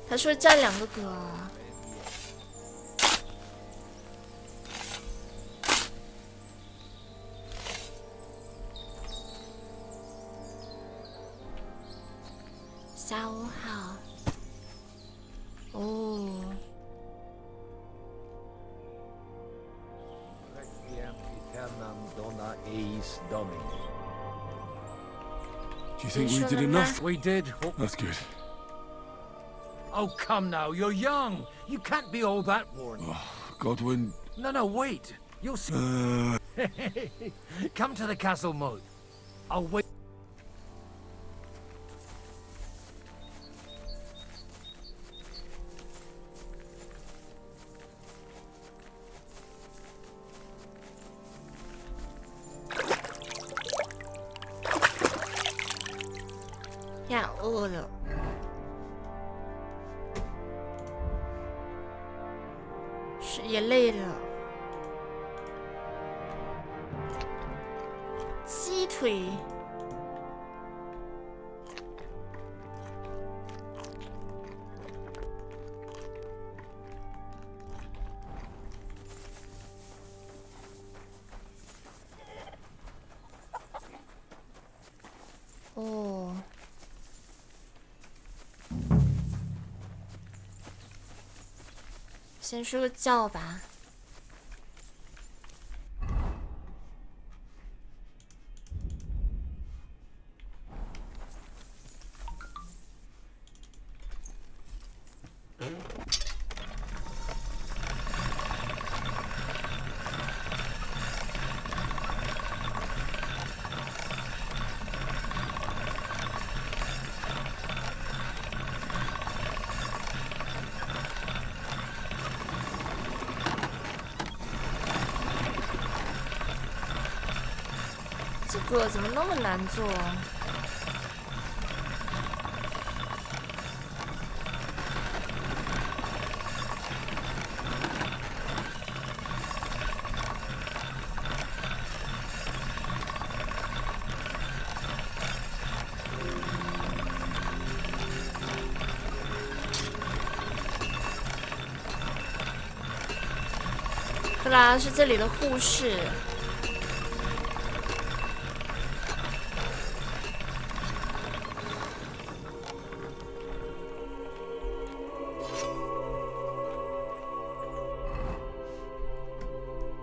会占2个格。下午好。哦。 Do you think we did enough? We did. That's good. Oh, come now. You're young. You can't be all that worn. Godwin. No, wait. You'll see. Come to the castle mode. I'll wait. 饿了。也累了。鸡腿。哦。先睡个觉吧。这个怎么那么难做啊？克拉是这里的护士。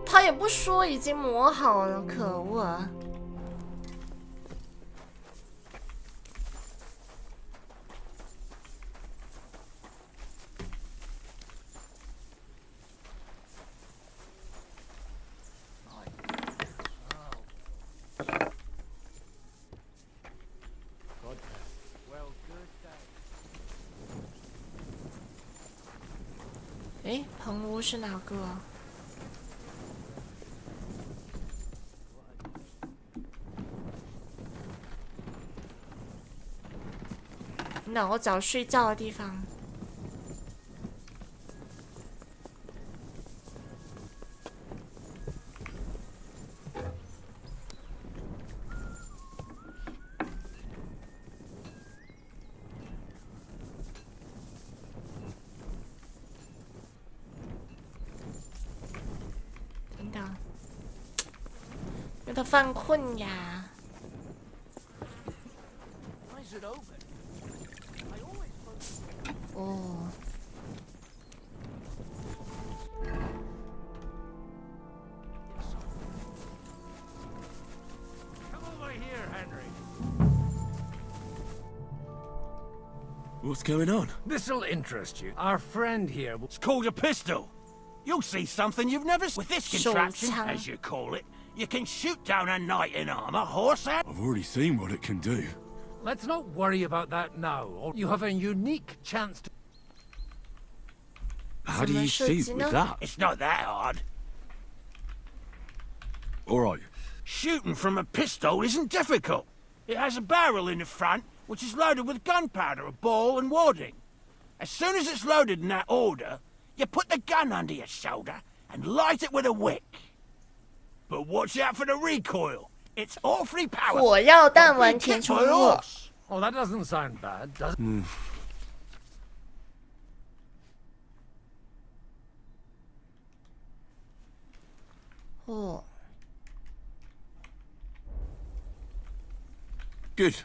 他也不说已经磨好了，可恶啊！诶，棚屋是哪个啊？那我找睡觉的地方。等等，因为他犯困呀。哦。What's going on? This'll interest you. Our friend here. It's called a pistol. You'll see something you've never seen. With this contraption, as you call it, you can shoot down a knight in armor, horse and... I've already seen what it can do. Let's not worry about that now. You have a unique chance to... How do you shoot with that? It's not that hard. All right. Shooting from a pistol isn't difficult. It has a barrel in the front, which is loaded with gunpowder, a ball, and wadding. As soon as it's loaded in that order, you put the gun under your shoulder and light it with a wick. But watch out for the recoil. It's awfully powerful. 火药弹丸填充物。 Oh, that doesn't sound bad, does it? Oh. Good.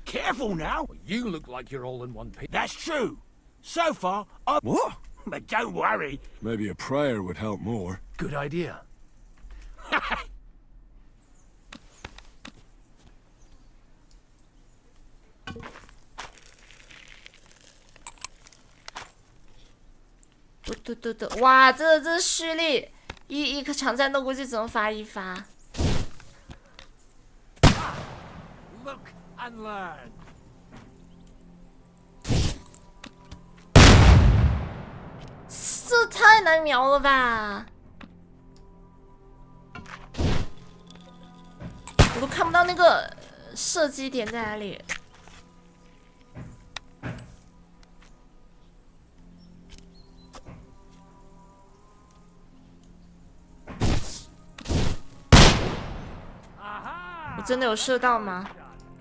Careful now. Well, you look like you're all in one piece. That's true. So far, I... What? But don't worry. Maybe a prayer would help more. Good idea. 对，哇，这蓄力，一颗长战斗估计只能发一发。Look and learn. 这太难瞄了吧！我都看不到那个射击点在哪里。真的有射到吗？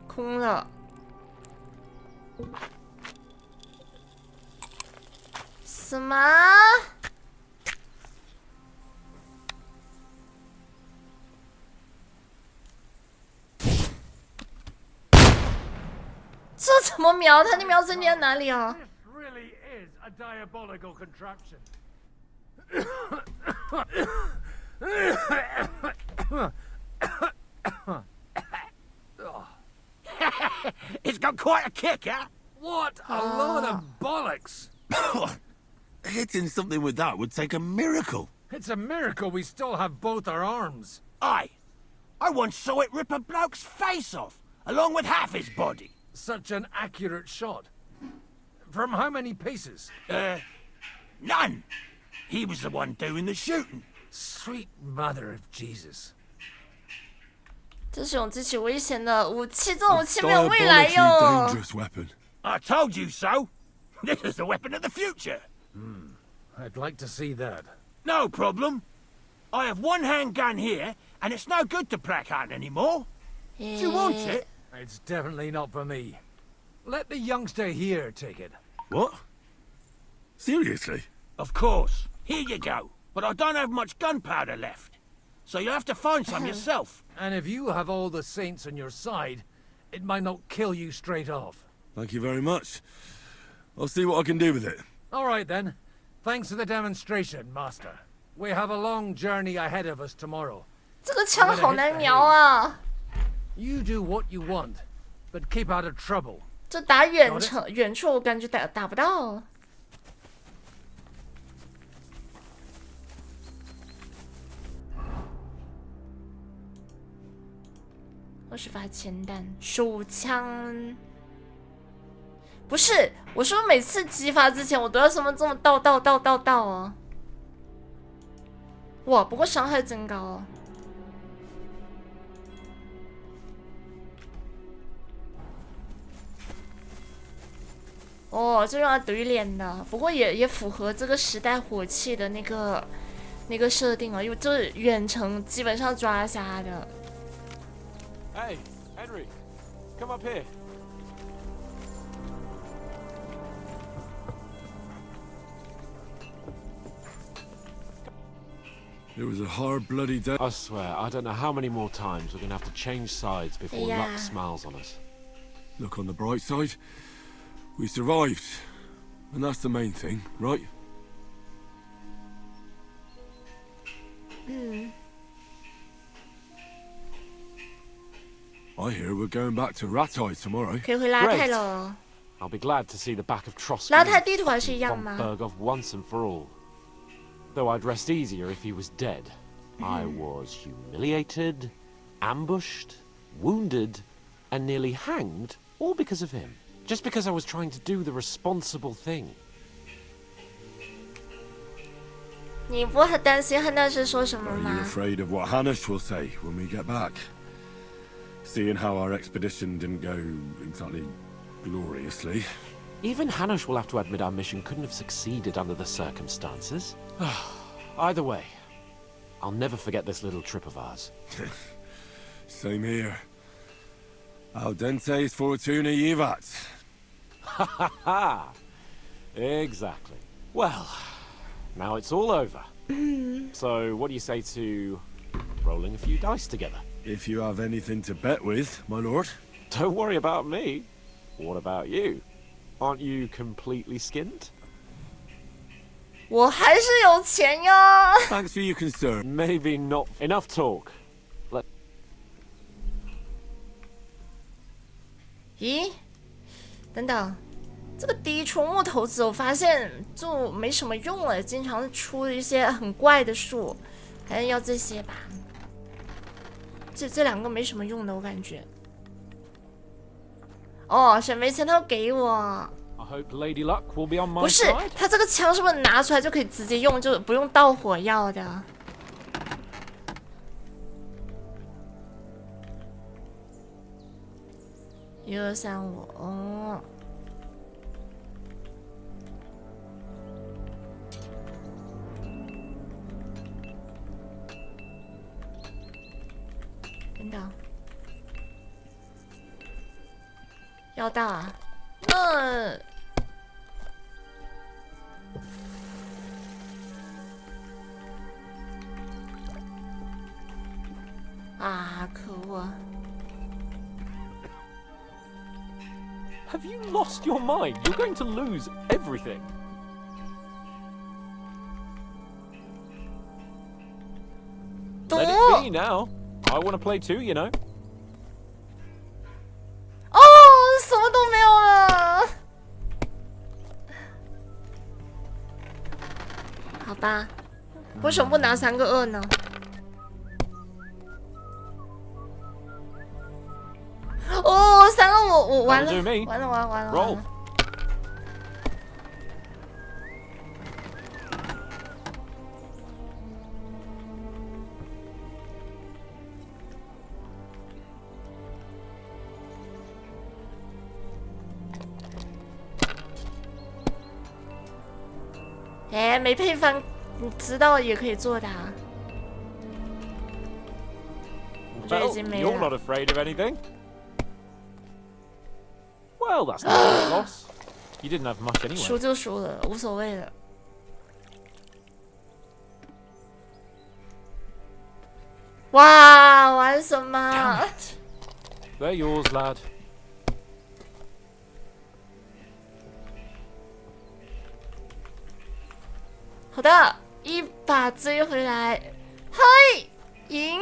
空了。什么？这怎么瞄？他的瞄准点在哪里啊？ Really is a diabolical contraption. It's got quite a kick, huh? What a load of bollocks! Hitting something with that would take a miracle. It's a miracle we still have both our arms. Aye. I once saw it rip a bloke's face off, along with half his body. Such an accurate shot. From how many paces? None. He was the one doing the shooting. Sweet mother of Jesus. 这是种极其危险的武器，这种武器没有未来哟。 dangerous weapon. I told you so. This is the weapon of the future. I'd like to see that. No problem. I have one handgun here, and it's no good to Plackhand anymore. Do you want it? It's definitely not for me. Let the youngster here take it. What? Seriously? Of course. Here you go. But I don't have much gunpowder left. So you'll have to find some yourself. And if you have all the saints on your side, it might not kill you straight off. Thank you very much. I'll see what I can do with it. All right then. Thanks for the demonstration, Master. We have a long journey ahead of us tomorrow. 这个枪好难瞄啊！ You do what you want, but keep out of trouble. 这打远处，我感觉打不到。20发铅弹，手枪。不是，我说每次击发之前，我都要什么这么倒啊！哇，不过伤害真高哦。 哦，这用来怼脸的，不过也符合这个时代火器的那个设定哦，因为这远程基本上抓瞎的。Hey, Henry, come up here. It was a hard, bloody day. I swear, I don't know how many more times we're gonna have to change sides before luck smiles on us. Look on the bright side. We survived. And that's the main thing, right? I hear we're going back to Ratai tomorrow. 可以回拉泰了。 I'll be glad to see the back of Trotsky 拉泰地图还是一样吗？ Bergov once and for all. Though I'd rest easier if he was dead. I was humiliated, ambushed, wounded, and nearly hanged, all because of him. Just because I was trying to do the responsible thing. 你不很担心汉娜是说什么 Are you 吗？ afraid of what Hanish will say when we get back? Seeing how our expedition didn't go exactly gloriously. Even Hanush will have to admit our mission couldn't have succeeded under the circumstances. Either way, I'll never forget this little trip of ours. Same here. Al dente's fortuna jivat. Ha ha ha! Exactly. Well, now it's all over. So, what do you say to rolling a few dice together? If you have anything to bet with, my lord. Don't worry about me. What about you? Aren't you completely skinned? 我还是有钱呀。 Thanks for your concern. Maybe not. Enough talk. 咦，等等，这个第一出木头子，我发现就没什么用了，经常出一些很怪的树，还是要这些吧。这两个没什么用的，我感觉。哦，沈没钱他要给我。 I hope Lady Luck will be on my 不是， side. 他这个枪是不是拿出来就可以直接用，就不用倒火药的？1、2、3、5，哦。等等，要到啊，啊，可恶！ Have you lost your mind? You're going to lose everything. Let it be now. I want to play too, you know. 哦，什么都没有了。好吧，为什么不拿3个2呢？哦，3个我完了，完了，完了。Roll. 哎，没配方，你知道也可以做的啊。我觉得已经没了。 You're not afraid of anything. Well, that's not a loss. You didn't have much anyway. 输就输了，无所谓了。哇，玩什么？ They're yours, lad. 好的，一把追回来，嘿，赢！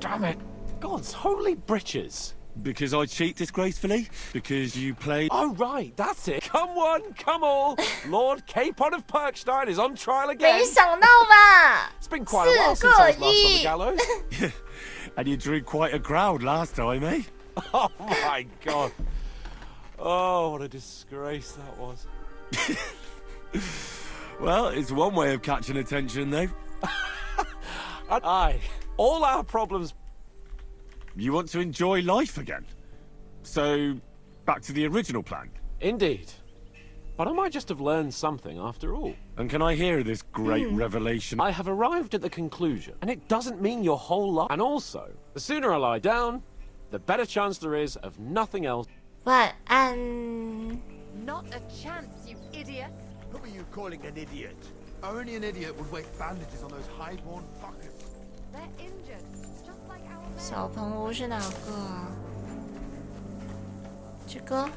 Damn it! God's holy britches! Because I cheat disgracefully? Because you play... Oh, right, that's it. Come one, come all. Lord Capon of Perkstein is on trial again. 没想到吧？ It's been quite a while since I was last on the gallows. And you drew quite a crowd last time, eh? Oh, my God. Oh, what a disgrace that was. Well, it's one way of catching attention, though. Aye. All our problems... You want to enjoy life again? So, back to the original plan? Indeed. But I might just have learned something after all. And can I hear this great revelation? I have arrived at the conclusion, and it doesn't mean your whole life. And also, the sooner I lie down, the better chance there is of nothing else. 晚安。 Not a chance, you idiot. Who are you calling an idiot? Only an idiot would waste bandages on those high-born fuckers. They're injured, just like our men. 小棚屋是哪个啊？这个？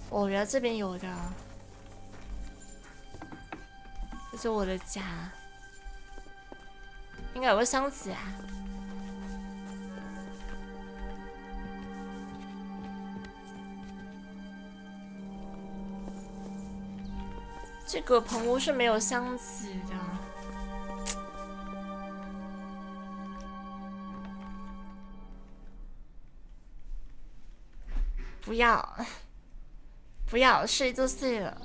哦，原来这边有的。这是我的家，应该有个箱子啊。 这个棚屋是没有箱子的。不要，不要，睡就睡了。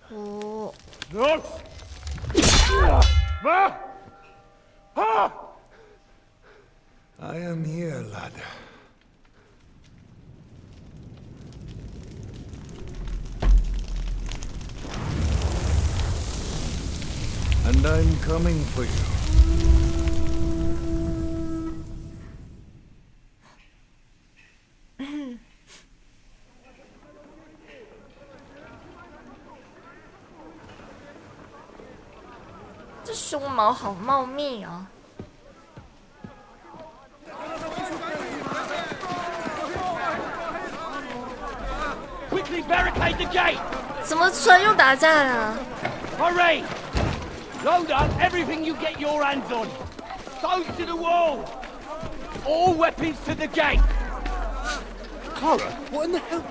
哦。 No! Ma! Ah! I am here, lad. And I'm coming for you. 这胸毛好茂密啊！ Quickly barricade the gate! 怎么突然又打架了？ Hurry! Load up everything you get your hands on. Stones to the wall. All weapons to the gate. Clara, what in the hell?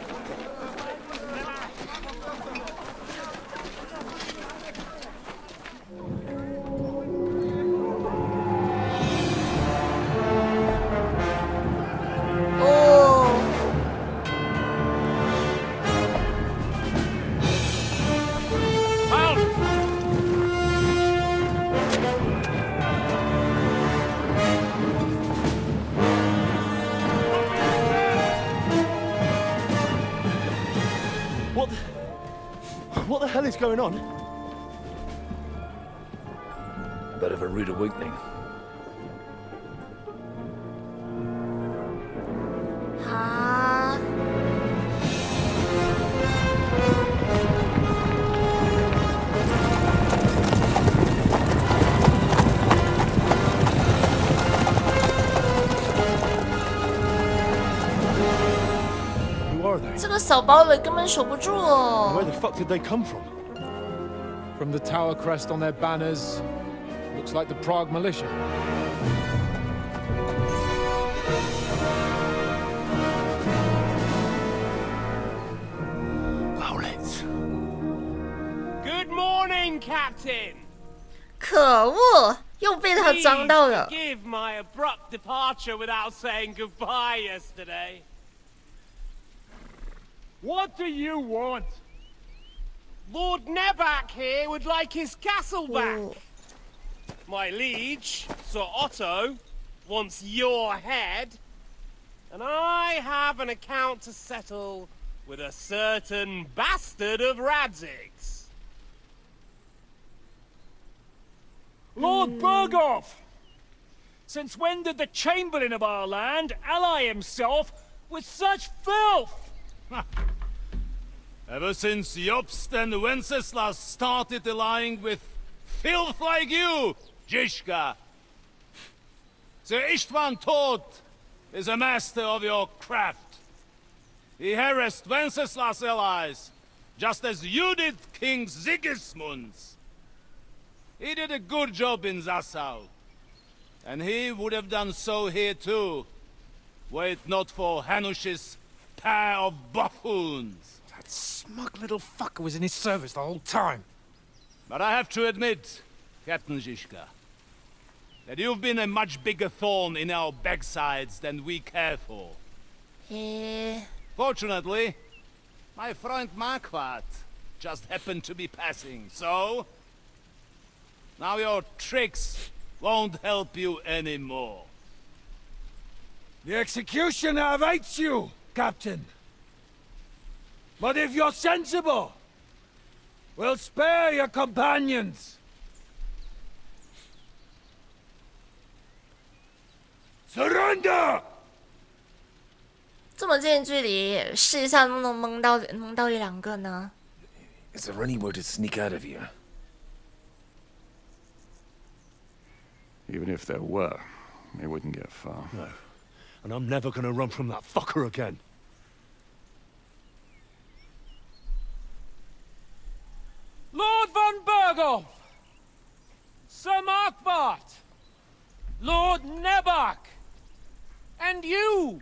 going on? A bit of a rude awakening. 啊！这个小堡垒根本守不住哦。 Where the fuck did they come from? From the tower crest on their banners. Looks like the Prague militia. Owlets. Good morning, Captain. 可恶，又被他脏到了。 Forgive my abrupt departure without saying goodbye yesterday. What do you want? Lord Nebak here would like his castle back. My liege, Sir Otto, wants your head. And I have an account to settle with a certain bastard of Radzig's. Lord Berghoff! Since when did the Chamberlain of our land ally himself with such filth? Ever since Jobst and Wenceslas started allying with filth like you, Zizka. Sir Istvan Tod is a master of your craft. He harassed Wenceslas' allies, just as you did King Sigismund's. He did a good job in Zassau, and he would have done so here too, were it not for Hanush's pair of buffoons. That smug little fucker was in his service the whole time. But I have to admit, Captain Zizka, that you've been a much bigger thorn in our backsides than we care for. Fortunately, my friend Marquardt just happened to be passing, so now your tricks won't help you anymore. The executioner awaits you, Captain. But if you're sensible, we'll spare your companions. Surrender! 这么近距离，试一下能不能蒙到一两个呢？ Is there anywhere to sneak out of here? Even if there were, they wouldn't get far. No. And I'm never gonna run from that fucker again. Lord von Berghoff! Sir Marquardt! Lord Nebak! And you!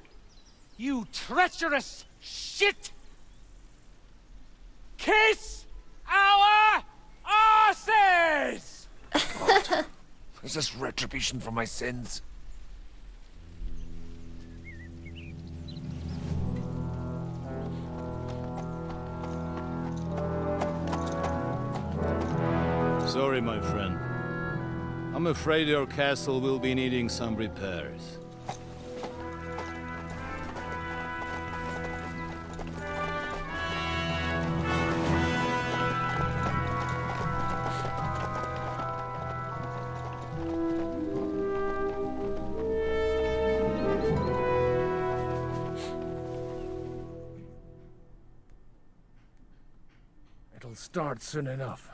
You treacherous shit! Kiss our asses! Is this retribution for my sins? Sorry, my friend. I'm afraid your castle will be needing some repairs. It'll start soon enough.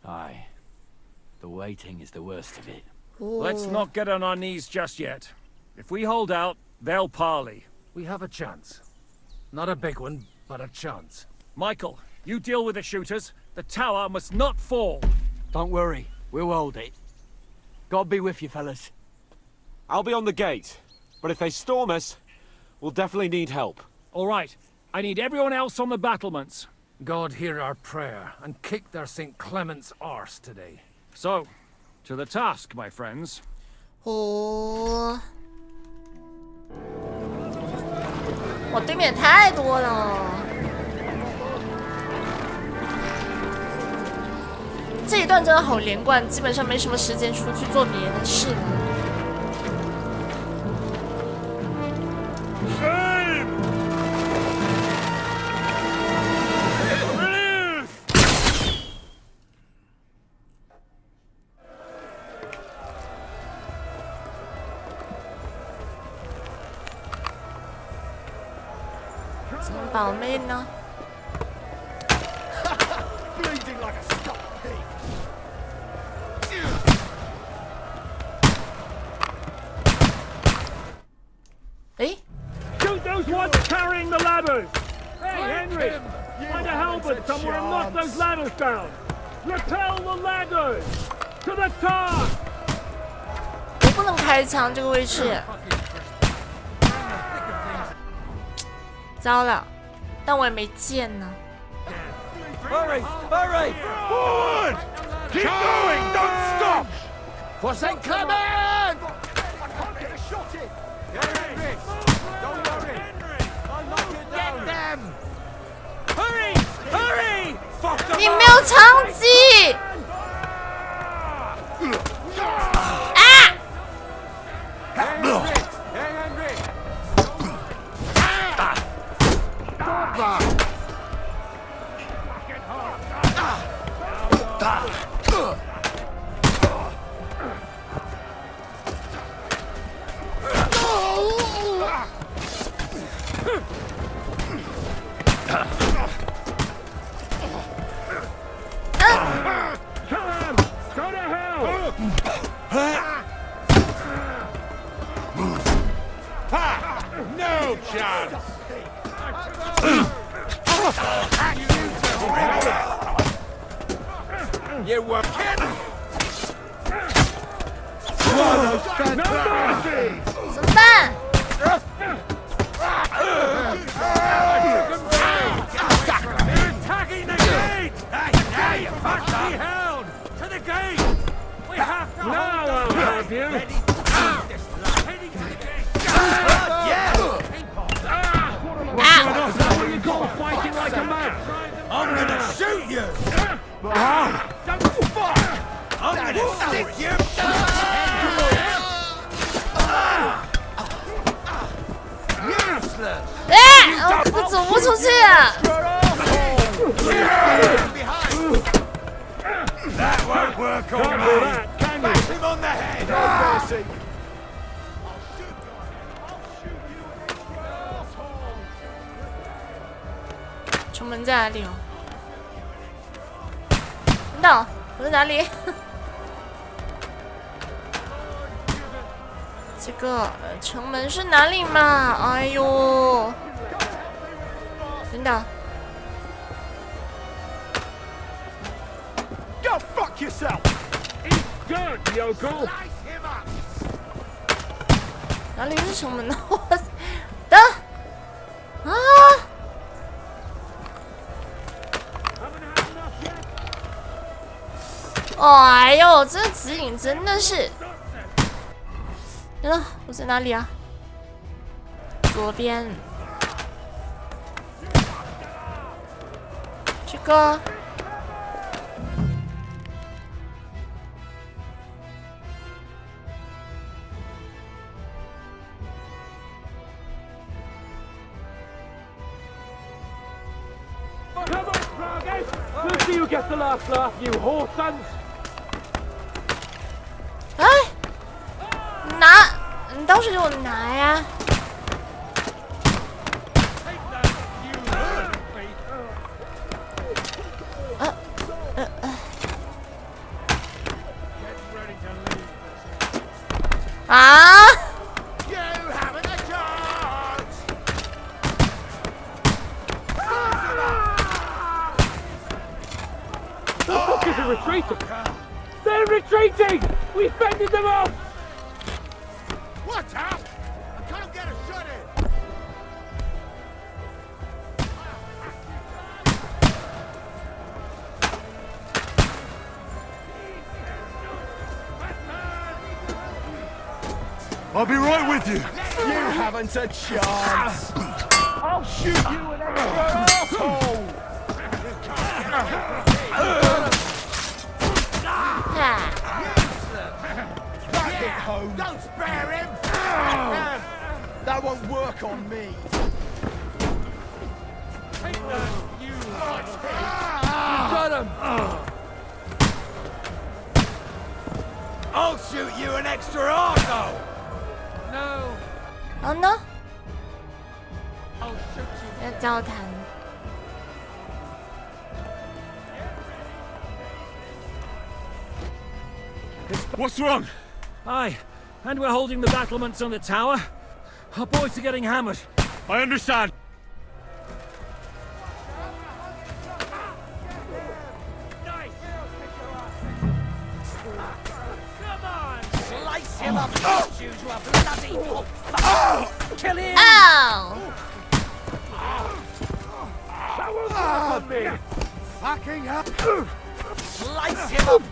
Aye. The waiting is the worst of it. Let's not get on our knees just yet. If we hold out, they'll parley. We have a chance. Not a big one, but a chance. Michael, you deal with the shooters. The tower must not fall. Don't worry. We'll hold it. God be with you, fellas. I'll be on the gate. But if they storm us, we'll definitely need help. All right. I need everyone else on the battlements. God hear our prayer, and kick their St. Clement's arse today. So, to the task, my friends. 哦，哇，对面太多了。这一段真的好连贯，基本上没什么时间出去做别的事了。怎么保命呢？ Bleeding like a stuck pig. 诶 Shoot those ones carrying the ladders! Hey, Henry! Find a halberd somewhere and knock those ladders down! Repel the ladders! To the top! 我不能开枪，这个位置。糟了，但我也没剑呢。 Hurry! Hurry! Forward! Keep going! Don't stop! What's incoming? Get a shot in. Don't worry. I'll knock it down. Get them. Hurry! Hurry! Fuck them 你没有枪击！啊！ No chance! You were kidding! 怎么办？ Attacking the gate! Hey, you fucking hound! To the gate! We have to Now I'll have you! Heading to the gate! You got fighting like a man! I'm gonna shoot you! I'm gonna stick you! 哎，我走不出去啊！ That won't work on me! Bash him on the head! No mercy! 城门在哪里哦？等等，我在哪里？这个城门是哪里嘛？哎呦！等等。 Go fuck yourself. Eat dirt, yokel! 哪里是城门呢？我等啊！哎呦，这个指引真的是……我在哪里啊？左边。这个。 Come on, Froggy! We'll see you get the last laugh, you whore sons! 哎，拿，你倒是给我拿呀！啊！ You haven't a chance. The fuckers are retreating! They're retreating! We fended them off! What up? I can't get a shot in. I'll be right with you. You haven't a chance. I'll shoot you an extra asshole. Back it home. Don't spare him. That won't work on me. You got him. I'll shoot you an extra arsehole! No. 然后呢？要交谈。What's wrong? Aye, and we're holding the battlements on the tower. Our boys are getting hammered. I understand. Slice him up, you a bloody kill him! Ow! Fucking hell! Slice him up!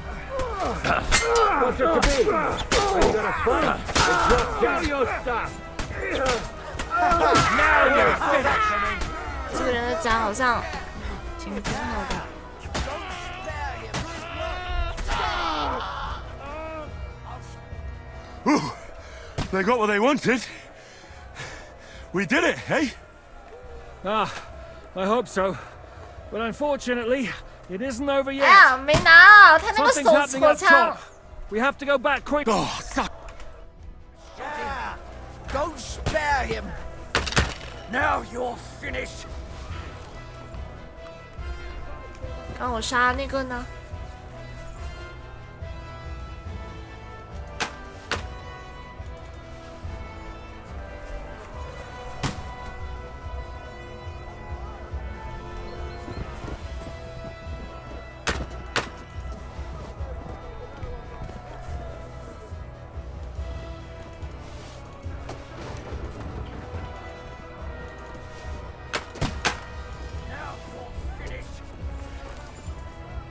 What's it to be? Are you gonna fight? Drop down your stuff! Now you're finished! 这个人的家好像挺好的。Ooh, they got what they wanted. We did it, eh? Ah, I hope so. But unfortunately, it isn't over yet. 哎呀，没拿，他那个 Something's 手 happening 搓 up 枪 top.。We have to go back quick. Oh, suck. Yeah. Don't spare him! Now you're finished! 让我杀那个呢？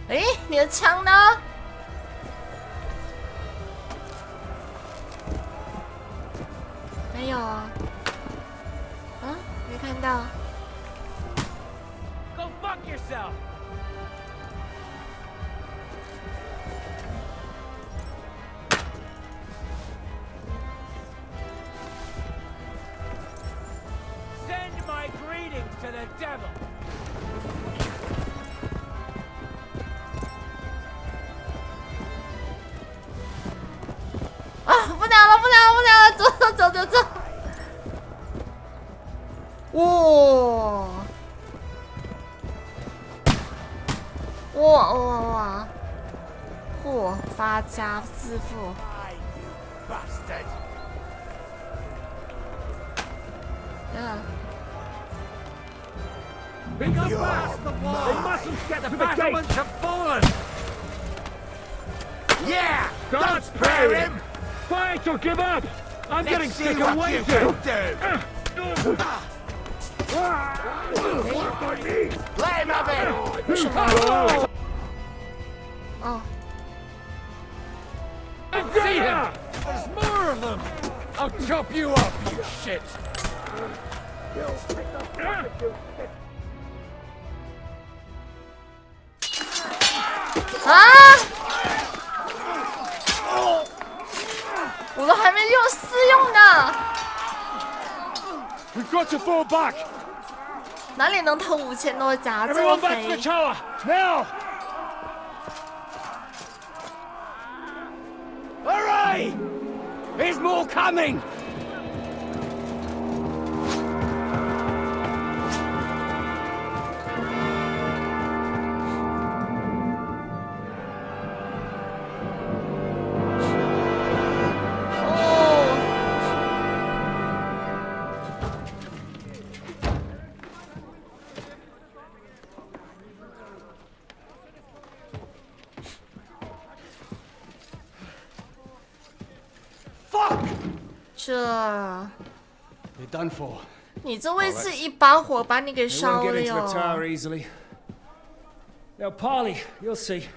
哎，你的枪呢？没有啊，啊，没看到。Go fuck yourself! Send my greetings to the devil! 啊，不拿了，不拿了，不拿了，走走走走走。哇！哇哇哇！嚯，发家致富。Bastard! 嗯。 We go past the wall! They mustn't get the battlements have fallen! Yeah! Don't spare him! Fight or give up! I'm getting sick of waiting! Let him have it! 为什么？哦。 See him! There's more of them! I'll chop you up, you shit! 啊！我都还没用试用呢。 We've got to fall back. 哪里能投5000多甲？这么 Everyone back to the 肥。 tower now. Hurry! There's more coming! Fuck! 这， You're done for. 你这位置一把火把你给 They 烧 won't 了 get into the tower 哟。 easily. Now, Parley, you'll see.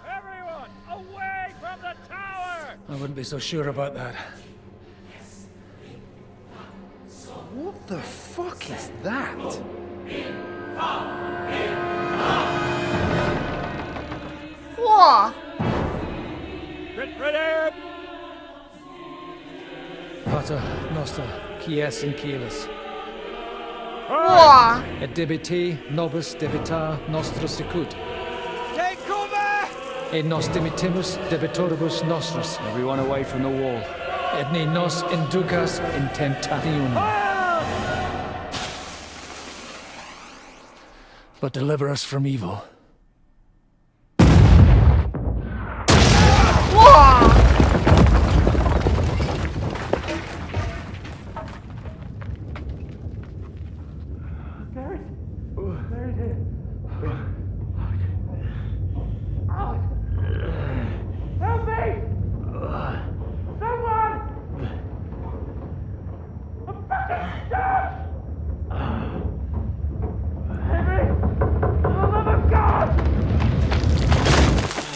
Everyone, away from the tower! I wouldn't be so sure about that. What the fuck is that? 嚯！ Get ready! Pater, Noster, Kies and Keyless. 哇 Et debiti nobis debita nostros sicut. Take cover! Et nos dimitimus debitoribus nostros. Everyone away from the wall. Et ne nos inducas in tentationem. But deliver us from evil. 哇！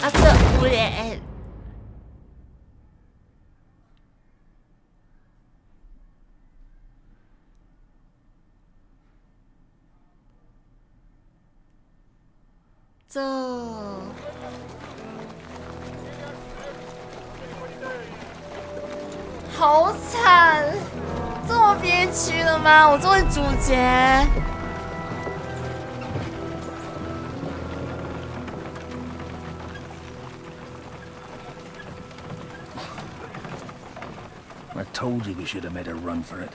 啊，这无脸。这好惨，这么憋屈了吗？我作为主角。I told you we should have made a run for it.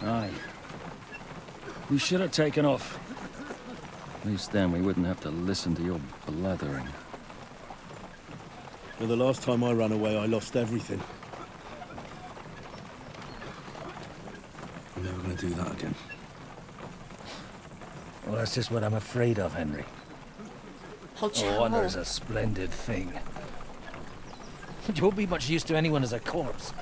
Aye. We should have taken off. At least then we wouldn't have to listen to your blathering. Well, the last time I ran away, I lost everything. I'm never going to do that again. Well, that's just what I'm afraid of, Henry. Honor's a splendid thing. You won't be much use to anyone as a corpse.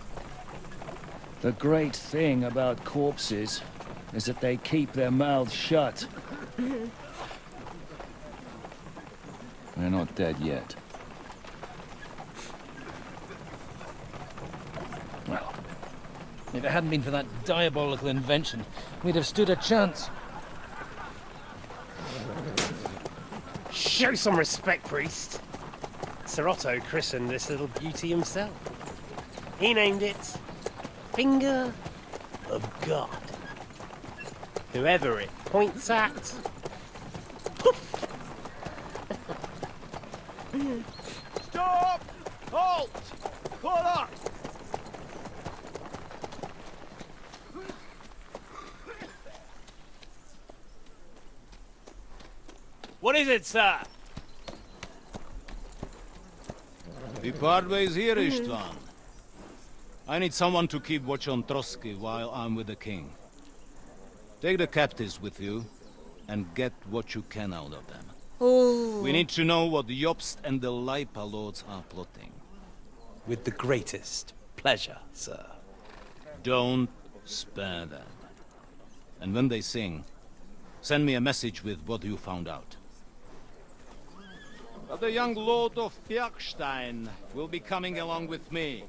The great thing about corpses is that they keep their mouths shut. They're not dead yet. Well, if it hadn't been for that diabolical invention, we'd have stood a chance. Show some respect, priest. Sir Otto christened this little beauty himself. He named it Finger of God. Whoever it points at, poof! Stop! Halt! Pull up! What is it, sir? We part ways here, Istvan. I need someone to keep watch on Trotsky while I'm with the king. Take the captives with you, and get what you can out of them. Ooh. We need to know what the Jobst and the Leipa lords are plotting. With the greatest pleasure, sir. Don't spare them. And when they sing, send me a message with what you found out. But the young lord of Bjergstein will be coming along with me.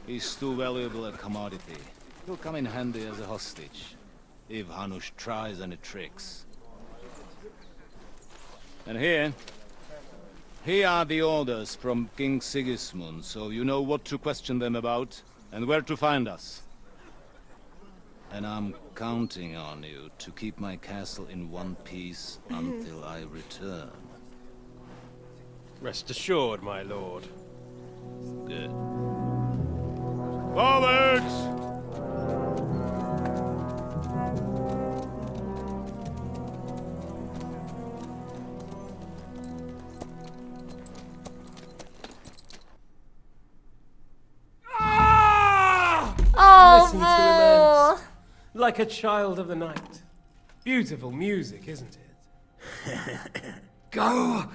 He's too valuable a commodity. He'll come in handy as a hostage, if Hanush tries any tricks. And here are the orders from King Sigismund, so you know what to question them about, and where to find us. And I'm counting on you to keep my castle in one piece until I return. Rest assured, my lord. Good. Forwards! Listen to him, like a child of the night. Beautiful music, isn't it? Go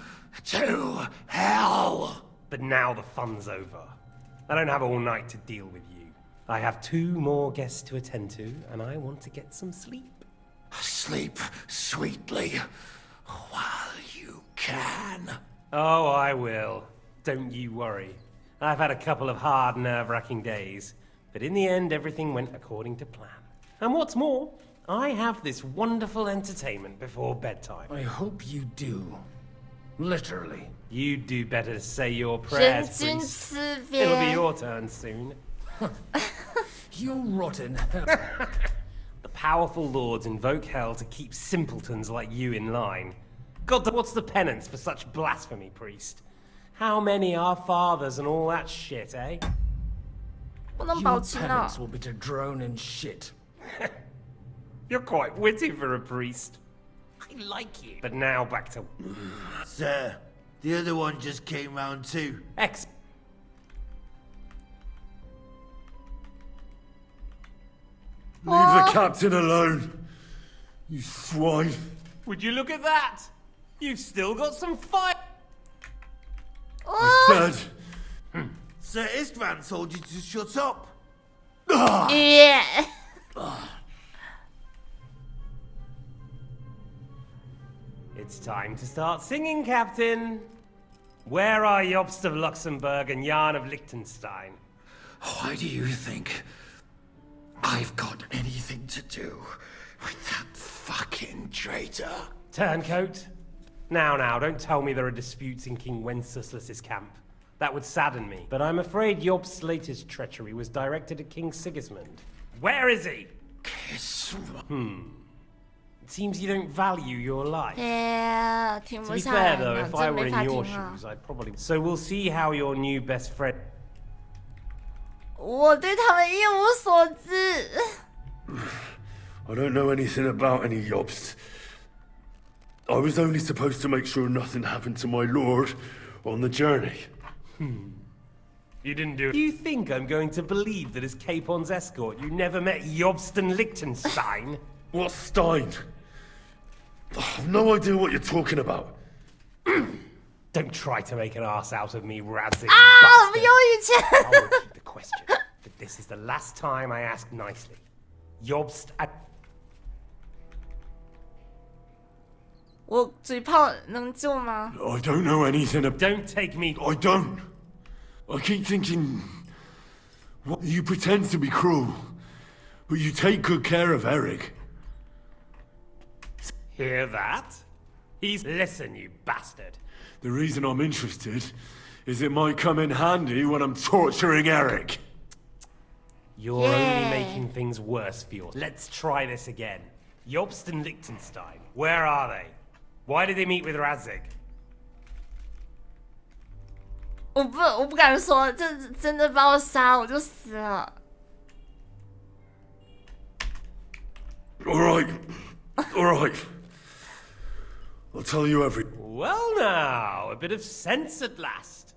to hell! But now the fun's over. I don't have all night to deal with you. I have 2 more guests to attend to, and I want to get some sleep. Sleep sweetly while you can. Oh, I will. Don't you worry. I've had a couple of hard, nerve-wracking days, but in the end, everything went according to plan. And what's more, I have this wonderful entertainment before bedtime. I hope you do. Literally. You'd do better to say your prayers, priest. It'll be your turn soon. You rotten hell. The powerful lords invoke hell to keep simpletons like you in line. God, what's the penance for such blasphemy, priest? How many are fathers and all that shit, eh? Your penance will be to drown in shit. You're quite witty for a priest. I like you. But now back to... Sir, the other one just came round too. Leave the captain alone, you swine. Would you look at that? You've still got some fire. I said... Sir Istvan told you to shut up. Yeah. It's time to start singing, Captain. Where are Jobst of Luxembourg and Jan of Liechtenstein? Why do you think I've got anything to do with that fucking traitor? Turncoat. Now, don't tell me there are disputes in King Wenceslas's camp. That would sadden me. But I'm afraid Jobst's latest treachery was directed at King Sigismund. Where is he? It seems you don't value your life. Yeah, To be fair, though, if I were in your shoes, I'd probably... So we'll see how your new best friend... 我对他们一无所知。 I don't know anything about any Jobst. I was only supposed to make sure nothing happened to my lord on the journey. You didn't do it. You think I'm going to believe that as Capon's escort you never met Jobst and Liechtenstein? What's Stein? I've no idea what you're talking about. Don't try to make an ass out of me, Radzig. 我们有语权。 I will keep the question, but this is the last time I ask nicely. Jobst at... 我嘴炮能救吗？ I don't know anything about... Don't take me... I don't. I keep thinking... You pretend to be cruel, but you take good care of Eric. Hear that? Listen, you bastard. The reason I'm interested is it might come in handy when I'm torturing Eric. You're only making things worse for yourself. Let's try this again. Jobst and Liechtenstein, where are they? Why did they meet with Radzig? 我不敢说，这真的把我杀了我就死了。 All right. I'll tell you everything. Well now, a bit of sense at last.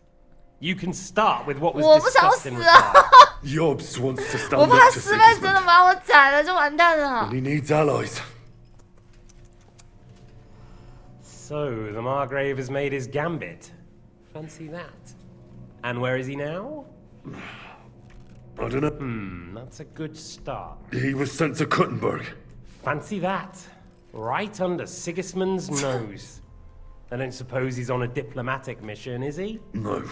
You can start with what was 我不想 discussed 死 in 啊！ Jobst wants to stand 我 up 怕 to 失败真 Sigismund, 的把我宰了就完蛋了 and。he needs allies. So, the Margrave has made his gambit. Fancy that. And where is he now? I don't know. That's a good start. He was sent to Kuttenberg. Fancy that. Right under Sigismund's nose. I don't suppose he's on a diplomatic mission, is he? No.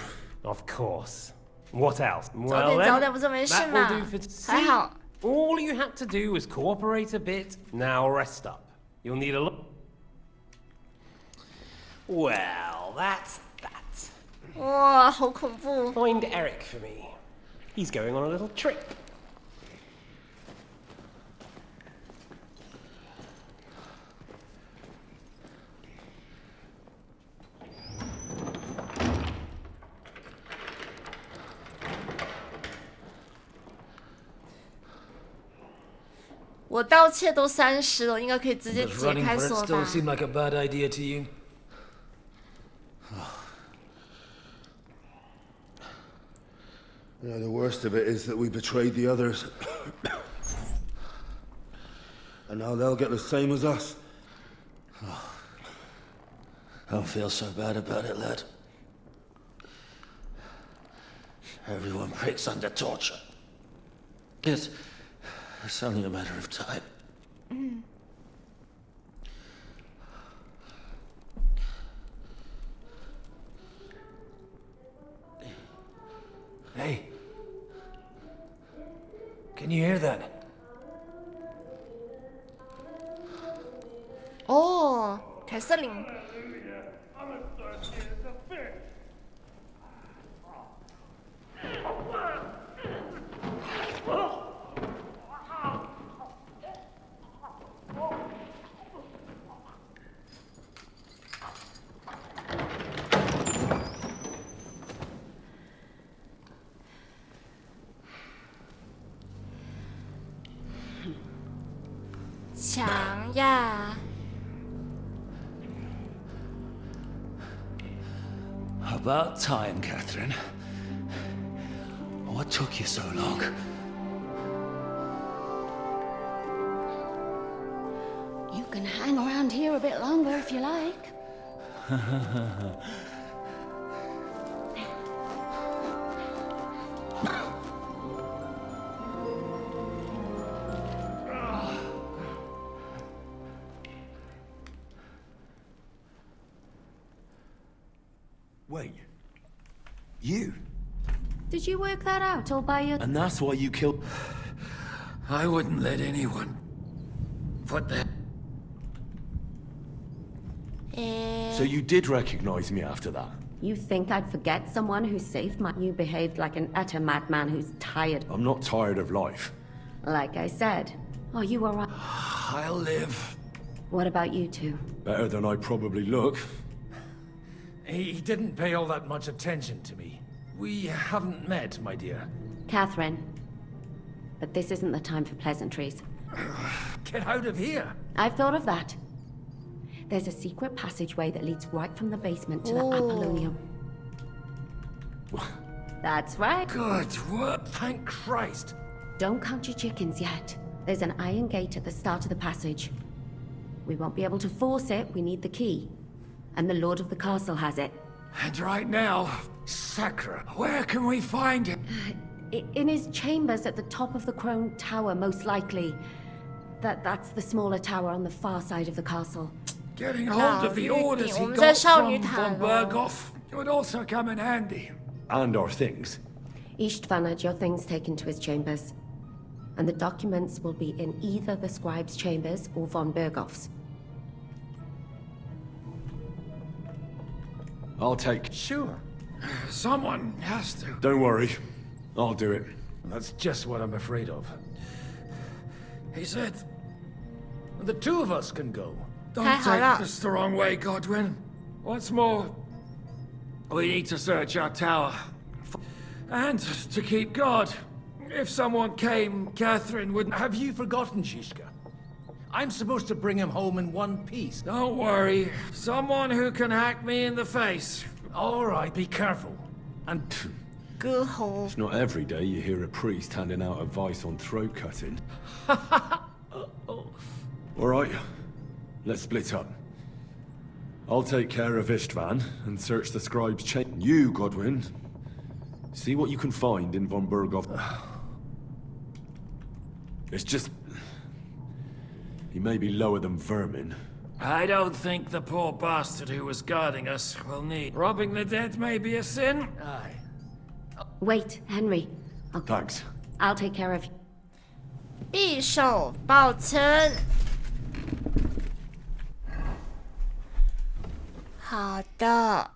Of course. What else? 早点 Well 不就没事 that 嘛 will do for... 还 See? 好。 All you had to do was cooperate a bit. Now rest up. You'll need a lot... Well, that's that. 哇，好恐怖！ Find Eric for me. He's going on a little trip. “我盗窃都30了，应该可以直接 Does 解 running 开 for it 锁 still 吧？ seem like a bad idea to you? Yeah, the worst of it is that we betrayed the others. And now they'll get the same as us. Don't feel so bad about it, lad. Everyone breaks under torture. It's only a matter of time. Hey. Can you hear that? 哦，凯瑟琳。 Hey, 强呀。About time, Catherine. What took you so long? You can hang around here a bit longer if you like. Wait. You? Did you work that out all by your... And that's why you killed... I wouldn't let anyone put that... So you did recognize me after that? You think I'd forget someone who saved my... You behaved like an utter madman who's tired. I'm not tired of life. Like I said. Are you alright? I'll live. What about you two? Better than I probably look. He didn't pay all that much attention to me. We haven't met, my dear. Catherine. But this isn't the time for pleasantries. Get out of here! I've thought of that. There's a secret passageway that leads right from the basement to the Apollonium. That's right. Good work, thank Christ. Don't count your chickens yet. There's an iron gate at the start of the passage. We won't be able to force it, we need the key. And the Lord of the Castle has it. And right now, Sacra, where can we find it? In his chambers at the top of the Crone Tower, most likely. That's the smaller tower on the far side of the castle. Getting hold of the orders he got from von Berghoff would also come in handy. And our things. Istvan had your things taken to his chambers. And the documents will be in either the scribe's chambers or von Berghoff's. I'll take... Sure. Someone has to. Don't worry. I'll do it. That's just what I'm afraid of. He said... The two of us can go. Don't take this the wrong way, Godwin. Once more, we need to search our tower. And to keep guard. If someone came, Catherine would... Have you forgotten, Zizka? I'm supposed to bring him home in one piece. Don't worry. Someone who can hack me in the face. All right, be careful. And... Go home. It's not every day you hear a priest handing out advice on throat cutting. All right, let's split up. I'll take care of Istvan and search the scribe's chamber. You, Godwin, see what you can find in von Berghoff. It's just... He may be lower than vermin. I don't think the poor bastard who was guarding us will need... Robbing the dead may be a sin. Aye. Wait, Henry. Thanks. I'll take care of you. 匕首保存。好的，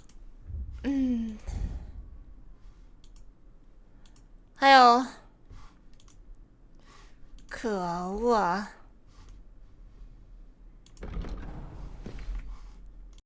还有，可恶啊！